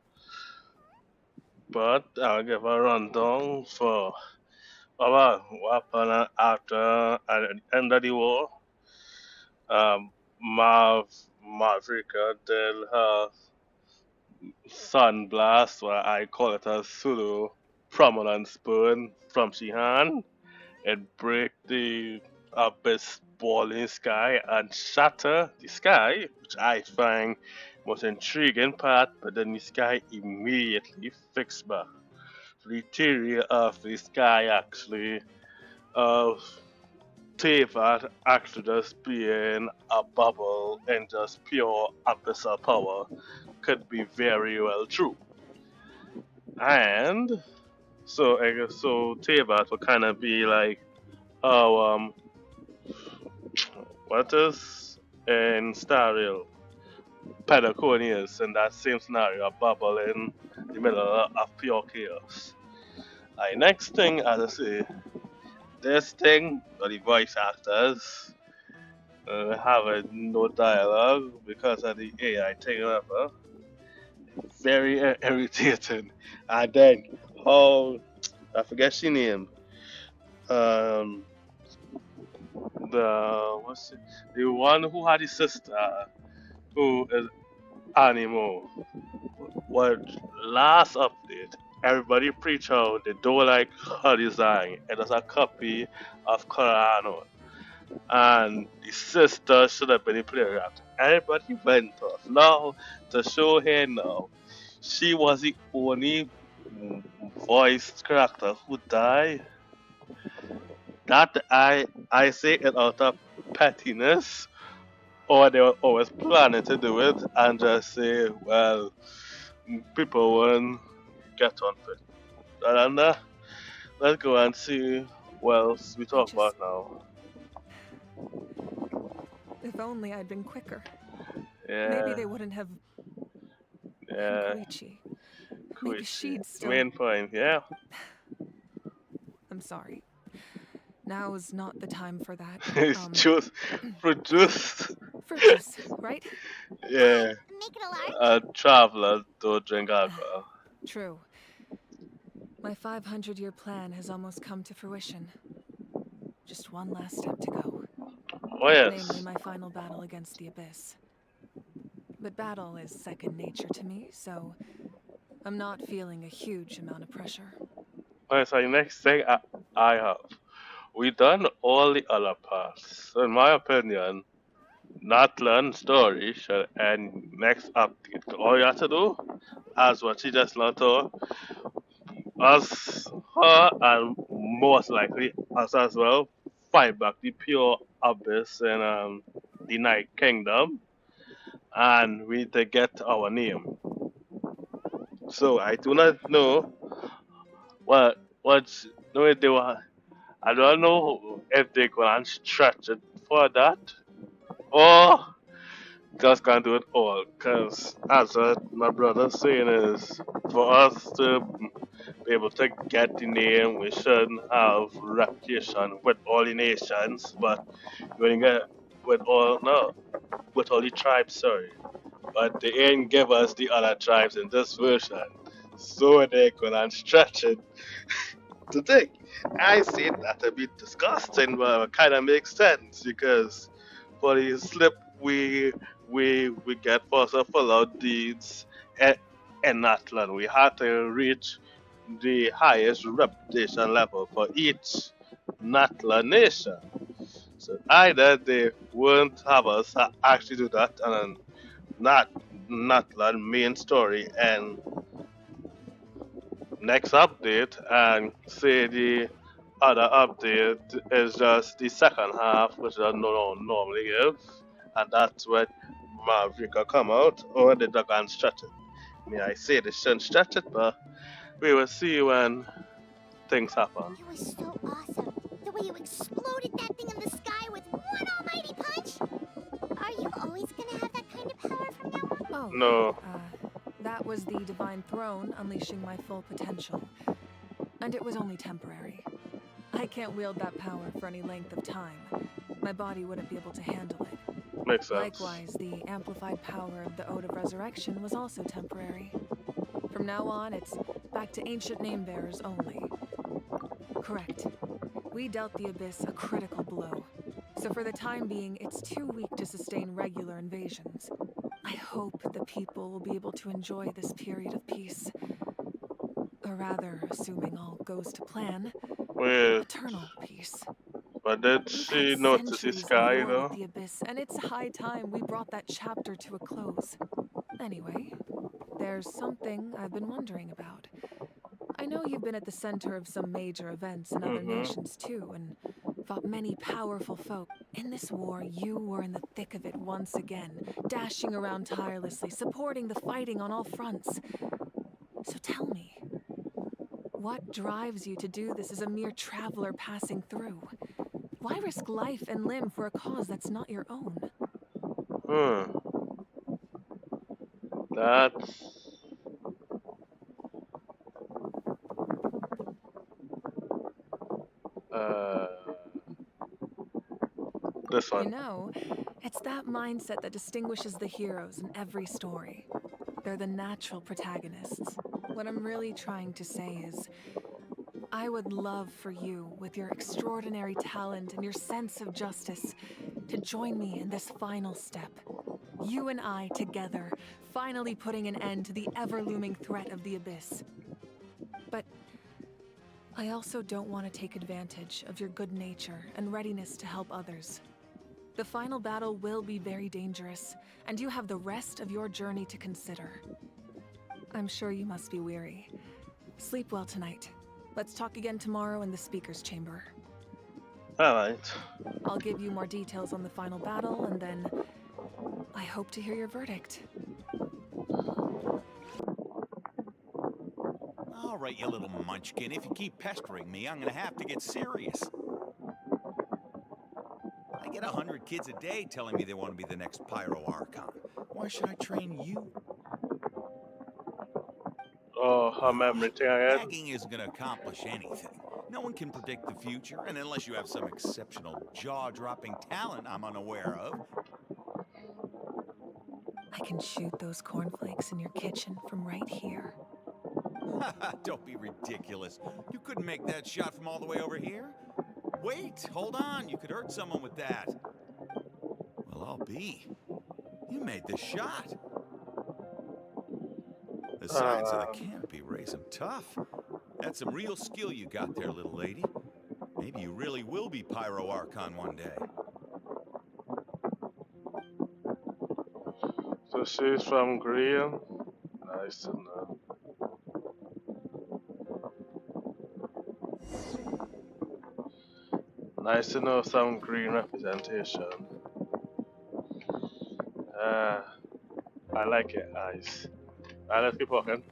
But I'll give a rundown for what happened after at the end of the war. Mavrika did her sunblast, or I call it a pseudo prominent spoon from she hand. It break the abyss ball in the sky and shatter the sky, which I find most intriguing part, but then the sky immediately fixed back. So the theory of the sky actually of Teyvat actually just being a bubble and just pure abyssal power could be very well true. And so I guess so Teyvat would kind of be like, oh what is in Starreal Pedaconius in that same scenario, a bubble in the middle of pure chaos. Next thing as I say, this thing or the voice actors have no dialogue because of the AI thing over. Very irritating. And then how I forget she name. Um what's it? The one who had his sister who is Animo. What last update? Everybody preach out they don't like her design. It is a copy of Corano. And the sister should have been a player actor. Everybody went off. Now to show her now, she was the only voice character who died. That I say it out of pettiness, or they were always planning to do it and just say, well, people won't get on it. And let's go and see what else we talk about now. If only I'd been quicker. Yeah. Maybe they wouldn't have. Yeah. Maybe she'd still. Main point, yeah. I'm sorry. Now is not the time for that. It's just fruit juice. Fruit juice, right? Yeah. Make it a large? Travelers don't drink alcohol. True. My 500-year plan has almost come to fruition. Just one last step to go. Oh yes. Namely, my final battle against the Abyss. But battle is second nature to me, so I'm not feeling a huge amount of pressure. Alright, so the next thing I have. We done all the other parts. So in my opinion, Natlan story should end next update. All you have to do, as what she just not told, us, her, and most likely us as well, fight back the pure abyss in the Night Kingdom, and we need to get our name. So I do not know what's no they were. I don't know if they're gonna stretch it for that or just gonna do it all. Cause as my brother saying is for us to be able to get the name. We shouldn't have reputation with all the nations, but we only get with all no, with all the tribes. Sorry, but they ain't give us the other tribes in this version, so they couldn't stretch it to think. I see that a bit disgusting, but it kind of makes sense because for the slip we get for some follow deeds in Atlan. We had to reach the highest reputation level for each Natla nation. So either they won't have us actually do that and then not Natlan main story and next update and say the other update is just the second half, which I don't normally give, and that's when Mavrika come out, or the Dagan stretch it. May I say they shouldn't stretch it, but we will see when things happen. It was so awesome. The way you exploded that thing in the sky with one almighty punch. Are you always gonna have that kind of power from now on? Oh, No. That was the Divine Throne unleashing my full potential. And it was only temporary. I can't wield that power for any length of time. My body wouldn't be able to handle it. Makes sense. Likewise, the amplified power of the Ode of Resurrection was also temporary. From now on, it's back to ancient name-bearers only. Correct. We dealt the Abyss a critical blow. So for the time being, it's too weak to sustain regular invasions. I hope the people will be able to enjoy this period of peace. Or rather, assuming all goes to plan, Wait, eternal peace. but did We've she had notice the centuries sky, of war though? with the Abyss, and it's high time we brought that chapter to a close. Anyway, there's something I've been wondering about. I know you've been at the center of some major events in other nations too, and fought many powerful folk. In this war, you were in the thick of it once again, dashing around tirelessly, supporting the fighting on all fronts. So tell me, what drives you to do this as a mere traveler passing through? Why risk life and limb for a cause that's not your own? That's this You one. know, it's that mindset that distinguishes the heroes in every story. They're the natural protagonists. What I'm really trying to say is, I would love for you, with your extraordinary talent and your sense of justice, to join me in this final step. You and I together, finally putting an end to the ever-looming threat of the Abyss. But I also don't want to take advantage of your good nature and readiness to help others. The final battle will be very dangerous, and you have the rest of your journey to consider. I'm sure you must be weary. Sleep well tonight. Let's talk again tomorrow in the speaker's chamber. Alright. I'll give you more details on the final battle, and then I hope to hear your verdict. All right, you little munchkin. If you keep pestering me, I'm gonna have to get serious. I get 100 kids a day telling me they want to be the next Pyro Archon. Why should I train you? Oh, her memory thing again. Nagging isn't gonna accomplish anything. No one can predict the future, and unless you have some exceptional jaw-dropping talent I'm unaware of. I can shoot those cornflakes in your kitchen from right here. Don't be ridiculous. You couldn't make that shot from all the way over here? Wait, hold on. You could hurt someone with that. Well, I'll be. You made the shot. The sides of the canopy raise them tough. That's some real skill you got there, little lady. Maybe you really will be Pyro Archon one day. So she's from Green. Nice to know. Nice to know some green representation. I like it, Ice. Let's keep walking.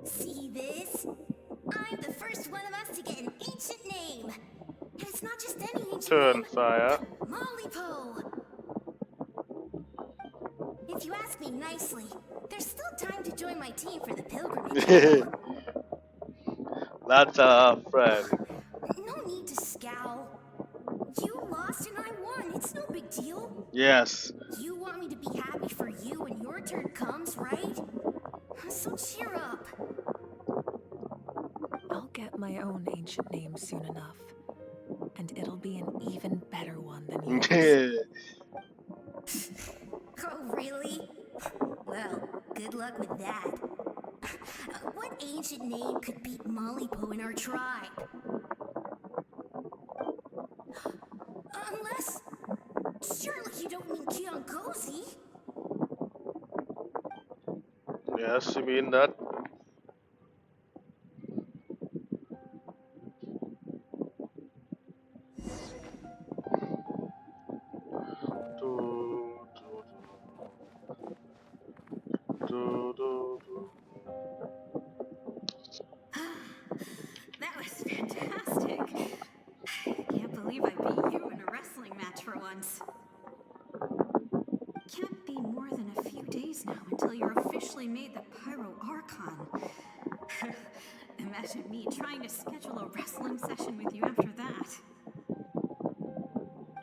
See this? I'm the first one of us to get an ancient name. And it's not just any ancient Turn name. fire. Mollypo. If you ask me nicely, there's still time to join my team for the pilgrimage. That's a friend. No need to scowl. You lost and I won. It's no big deal. Yes. You want me to be happy for you when your turn comes, right? So cheer up. I'll get my own ancient name soon enough. And it'll be an even better one than yours. Oh, really? Well, good luck with that. What ancient name could beat Mollypo in our tribe? Unless... Surely you don't mean Kiangozi? Yes, you mean that? That was fantastic. Can't believe I beat you in a wrestling match for once. Can't be more than a few days now until you're officially made the Pyro Archon. Imagine me trying to schedule a wrestling session with you after that.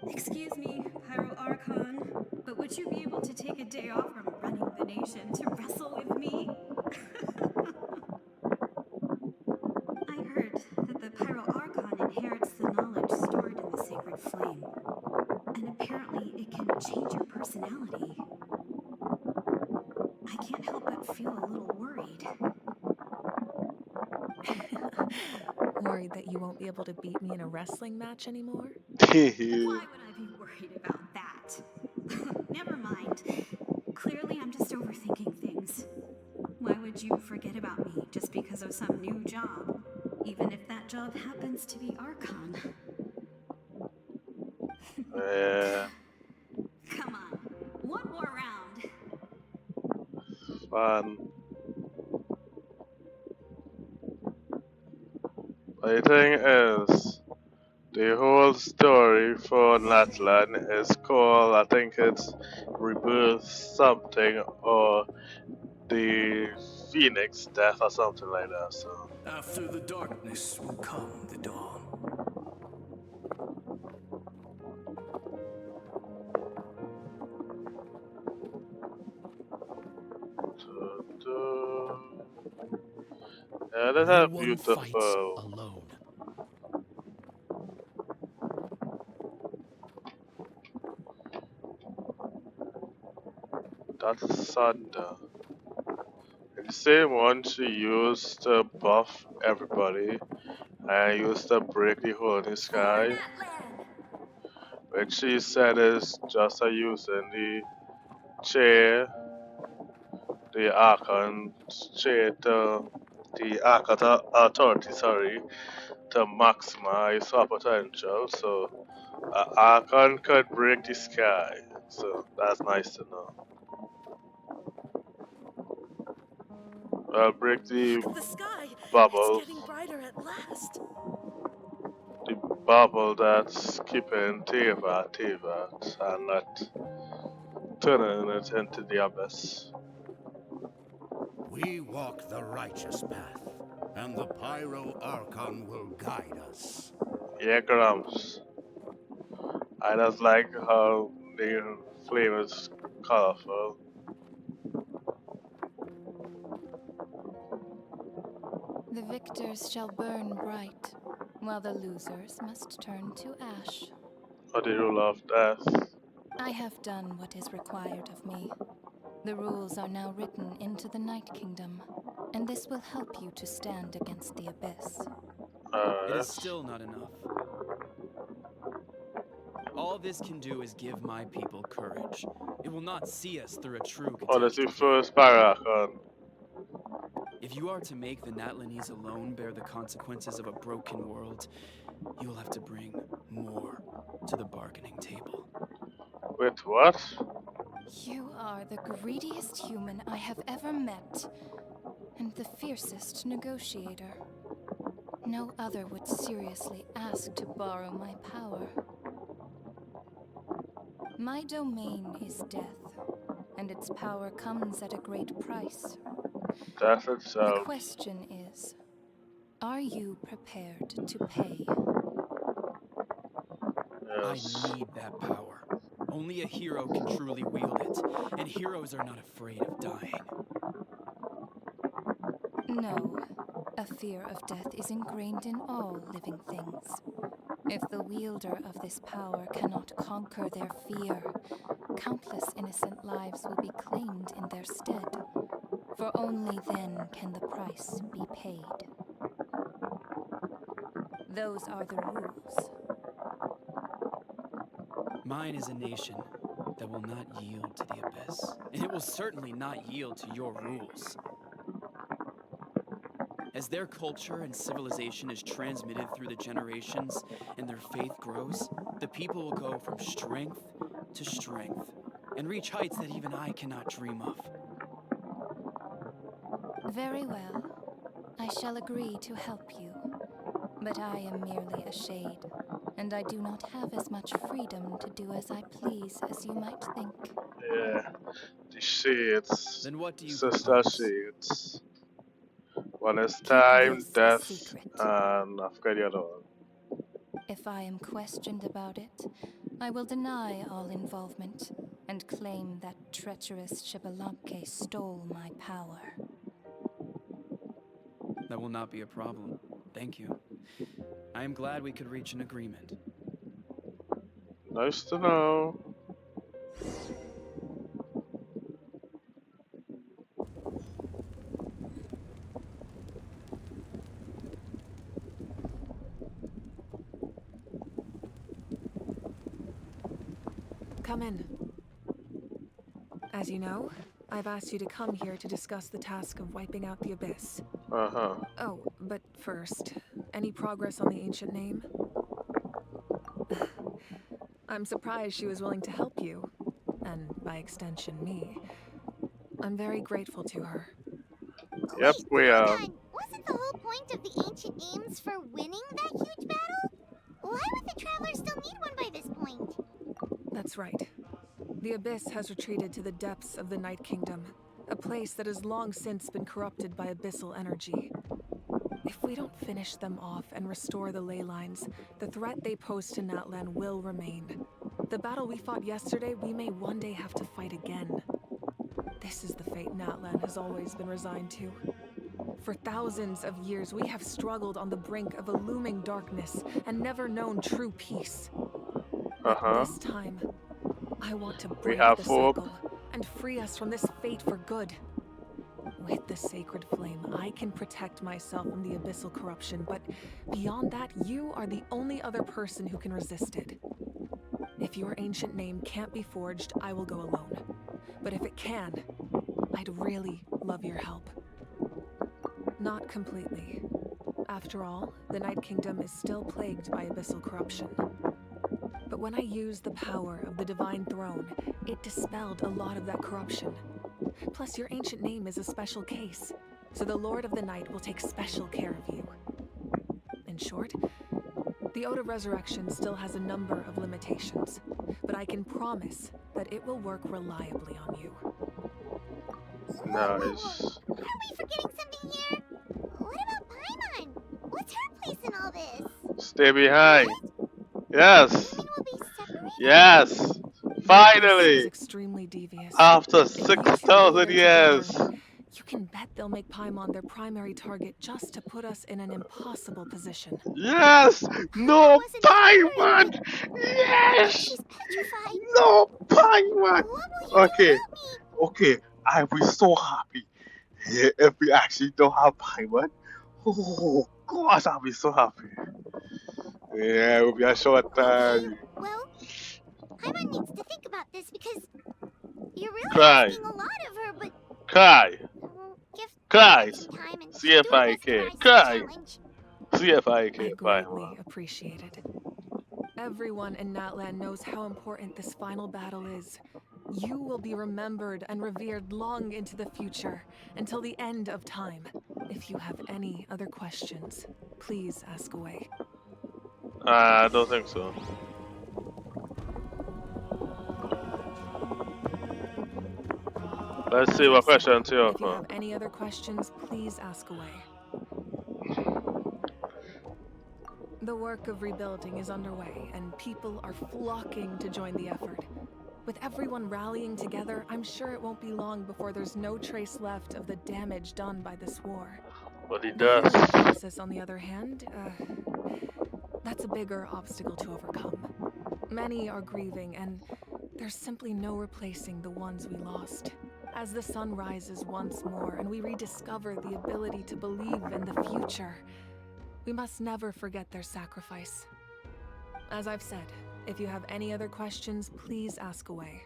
Excuse me, Pyro Archon, but would you be able to take a day off from running the nation to wrestle with me? I heard that the Pyro Archon inherits the knowledge stored in the sacred flame. And apparently it can change your personality. I can't help but feel a little worried. Worried that you won't be able to beat me in a wrestling match anymore? Why would I be worried about that? Never mind. Clearly I'm just overthinking things. Why would you forget about me just because of some new job? Even if that job happens to be Archon. Yeah. Come on, one more round. Fun. The thing is, the whole story for Natlan is called, I think it's Rebirth something, or the Phoenix Death or something like that, so. After the darkness will come the dawn. Yeah, that's No a one fights beautiful. alone. That's Thunder. And the same one she used to buff everybody and used to break the hole in the sky, which she said is just a using the chair, the Archon chair to the Archon authority, sorry, to maximize her potential. So Archon could break the sky. So that's nice to know. Break the The sky! bubble. It's getting brighter at last! The bubble that's keeping Teva and not turning it into the abyss. We walk the righteous path, and the Pyro Archon will guide us. Yeah, Grumps. I just like how the flame is colorful. The victors shall burn bright, while the losers must turn to ash. Or the rule of death. I have done what is required of me. The rules are now written into the Night Kingdom, and this will help you to stand against the abyss. It is still not enough. All this can do is give my people courage. It will not see us through a true Oh, that's the catastrophe. first Paracon. If you are to make the Natlanese alone bear the consequences of a broken world, you will have to bring more to the bargaining table. With what? You are the greediest human I have ever met, and the fiercest negotiator. No other would seriously ask to borrow my power. My domain is death, and its power comes at a great price. That's The itself. question is, are you prepared to pay? Yes. I need that power. Only a hero can truly wield it, and heroes are not afraid of dying. No, a fear of death is ingrained in all living things. If the wielder of this power cannot conquer their fear, countless innocent lives will be claimed in their stead. For only then can the price be paid. Those are the rules. Mine is a nation that will not yield to the Abyss, and it will certainly not yield to your rules. As their culture and civilization is transmitted through the generations and their faith grows, the people will go from strength to strength and reach heights that even I cannot dream of. Very well. I shall agree to help you. But I am merely a shade, and I do not have as much freedom to do as I please as you might think. Yeah. The shades. Then what do you Sister propose? shades. One is Keep time, this death, secret. and I forget the other one. If I am questioned about it, I will deny all involvement and claim that treacherous Xbalanque stole my power. That will not be a problem. Thank you. I am glad we could reach an agreement. Nice to know. Come in. As you know, I've asked you to come here to discuss the task of wiping out the Abyss. Uh-huh. Oh, but first, any progress on the ancient name? I'm surprised she was willing to help you, and by extension, me. I'm very grateful to her. Yep, we are. Hold on. Wasn't the whole point of the ancient names for winning that huge battle? Why would the Travelers still need one by this point? That's right. The Abyss has retreated to the depths of the Night Kingdom, a place that has long since been corrupted by abyssal energy. If we don't finish them off and restore the ley lines, the threat they pose to Natlan will remain. The battle we fought yesterday, we may one day have to fight again. This is the fate Natlan has always been resigned to. For thousands of years, we have struggled on the brink of a looming darkness and never known true peace. But this time, I want to break the cycle and free us from this fate for good. With the sacred flame, I can protect myself from the abyssal corruption, but beyond that, you are the only other person who can resist it. If your ancient name can't be forged, I will go alone. But if it can, I'd really love your help. Not completely. After all, the Night Kingdom is still plagued by abyssal corruption. But when I used the power of the Divine Throne, it dispelled a lot of that corruption. Plus, your ancient name is a special case, so the Lord of the Night will take special care of you. In short, the Ode of Resurrection still has a number of limitations, but I can promise that it will work reliably on you. Nice. Are we forgetting something here? What about Paimon? What's her place in all this? Stay behind. Yes. Yes. Finally. Extremely devious. After 6,000 years. You can bet they'll make Paimon their primary target just to put us in an impossible position. Yes. No Paimon. Yes. No Paimon. Okay. Okay. I'll be so happy if we actually don't have Paimon. Oh gosh, I'll be so happy. Yeah, it will be a short time. Well, Paimon needs to think about this because you're really Cry. asking a lot of her, but Cry. give Cry. some time and See if I can. Cry. See if I can. I greatly appreciate it. Everyone in Natlan knows how important this final battle is. You will be remembered and revered long into the future, until the end of time. If you have any other questions, please ask away. I don't think so. Let's see As what I've said, question to you if you have come. any other questions, please ask away. The work of rebuilding is underway, and people are flocking to join the effort. With everyone rallying together, I'm sure it won't be long before there's no trace left of the damage done by this war. But he The does. healing process, on the other hand, that's a bigger obstacle to overcome. Many are grieving, and there's simply no replacing the ones we lost. As the sun rises once more and we rediscover the ability to believe in the future, we must never forget their sacrifice. As I've said, if you have any other questions, please ask away.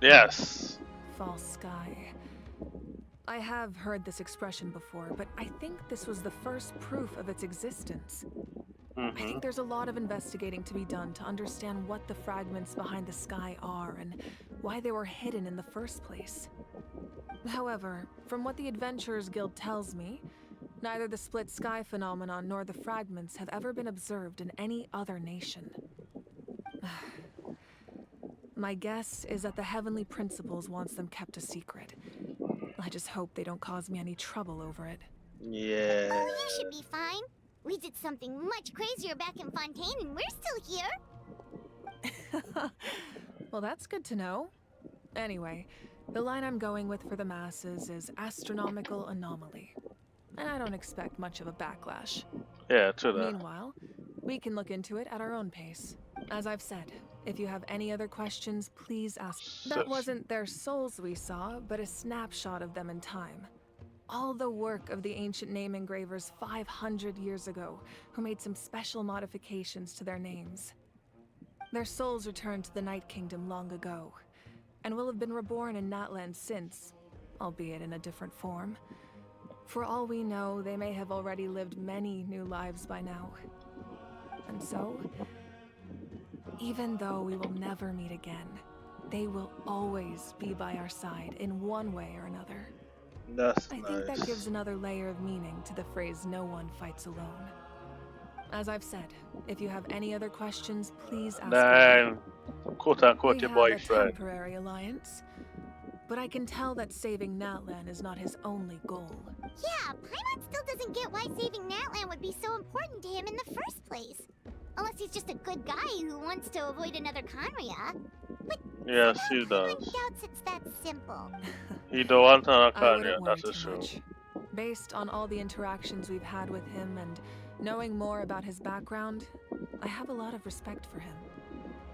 Yes. False sky. I have heard this expression before, but I think this was the first proof of its existence. I think there's a lot of investigating to be done to understand what the fragments behind the sky are and why they were hidden in the first place. However, from what the Adventurers Guild tells me, neither the split sky phenomenon nor the fragments have ever been observed in any other nation. My guess is that the Heavenly Principles wants them kept a secret. I just hope they don't cause me any trouble over it. Yeah. Oh, you should be fine. We did something much crazier back in Fontaine and we're still here. Well, that's good to know. Anyway, the line I'm going with for the masses is astronomical anomaly. And I don't expect much of a backlash. Yeah, true that. Meanwhile, we can look into it at our own pace. As I've said, if you have any other questions, please ask. That wasn't their souls we saw, but a snapshot of them in time. All the work of the ancient name engravers 500 years ago, who made some special modifications to their names. Their souls returned to the Night Kingdom long ago, and will have been reborn in Natland since, albeit in a different form. For all we know, they may have already lived many new lives by now. And so, even though we will never meet again, they will always be by our side in one way or another. That's I nice. think that gives another layer of meaning to the phrase "no one fights alone." As I've said, if you have any other questions, please ask. Then, quote unquote, We your have a boyfriend. temporary alliance, but I can tell that saving Natlan is not his only goal. Yeah, Paimon still doesn't get why saving Natlan would be so important to him in the first place. Unless he's just a good guy who wants to avoid another Conria. But Yes, he Paimon does. doubts it's that simple. He don't want another I Kanye, wouldn't that's worry for too sure. much. Based on all the interactions we've had with him and knowing more about his background, I have a lot of respect for him.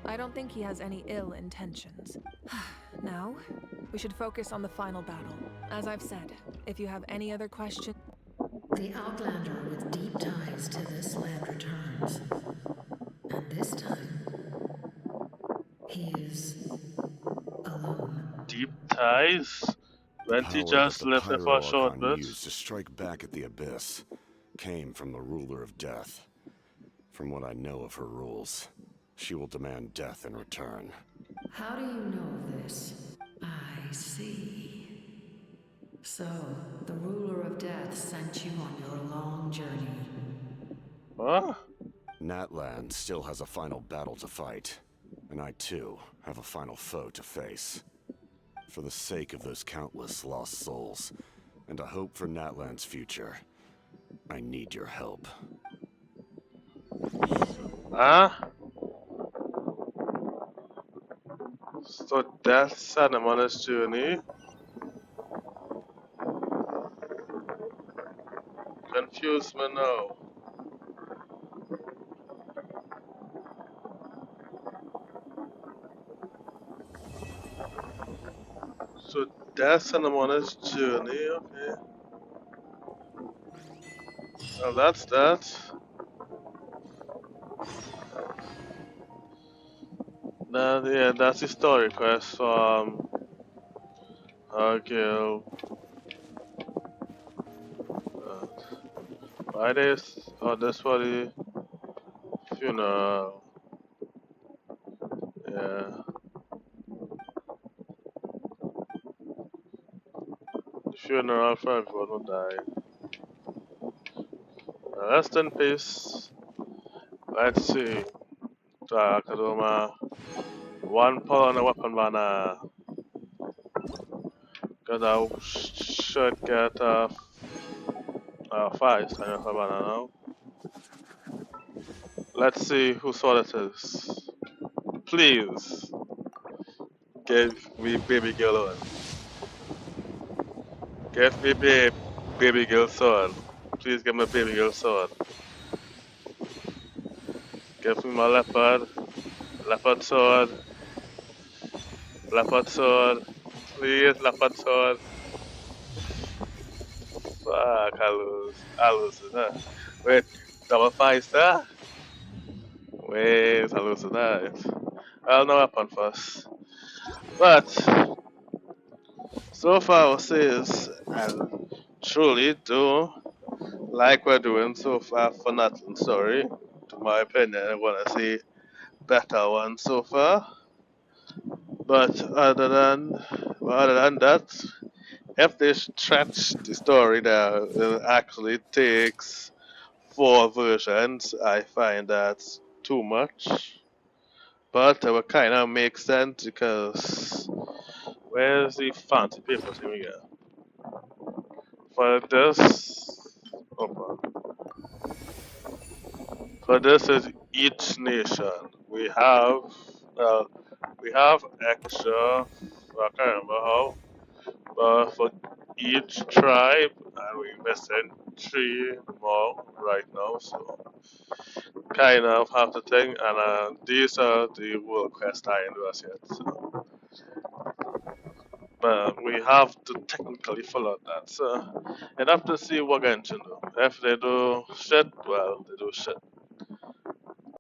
I don't think he has any ill intentions. Now, we should focus on the final battle. As I've said, if you have any other questions... The Outlander with deep ties to this land returns. And this time, he is alone. Deep ties? When he Power that just the left it for a short Pyro-Archon bit? used to strike back at the Abyss came from the Ruler of Death. From what I know of her rules, she will demand death in return. How do you know this? I see. So, the ruler of death sent you on your long journey. What? Natlan still has a final battle to fight, and I too have a final foe to face. For the sake of those countless lost souls, and a hope for Natlan's future, I need your help. Huh? So that's on him on his journey. Confuse me now. So that's on him on his journey, okay. Well, that's that. That, yeah, that's the story quest from Argyle. Why this? Oh, this for the funeral. Yeah. The funeral for everyone who died. Rest in peace. Let's see. Kaduma. 1 pound a weapon banner. Cause I should get 5 star of a banana now. Let's see whose sword it is. Please give me baby girl one. Give me baby girl sword. Please give me baby girl sword. Give me my leopard sword, leopard sword. Please, leopard sword. Fuck, I lose it, huh? Wait, double 5 star? Wait, I lose it, I'll know weapon first. But, so far, I will say is, I truly do like we're doing so far for nothing, sorry. To my opinion, I want to see better one so far. But other than that, if they stretch the story there, it actually takes 4 versions. I find that too much. But it would kind of make sense because where's the fancy paper thing we get? For this, for this is each nation. Uh, we have extra. I can't remember how. For each tribe, and we're missing 3 more right now. So kind of have to think, and these are the world quest I ain't do as yet. So, but we have to technically follow that. So, and have to see what Genshin do. If they do shit, well, they do shit.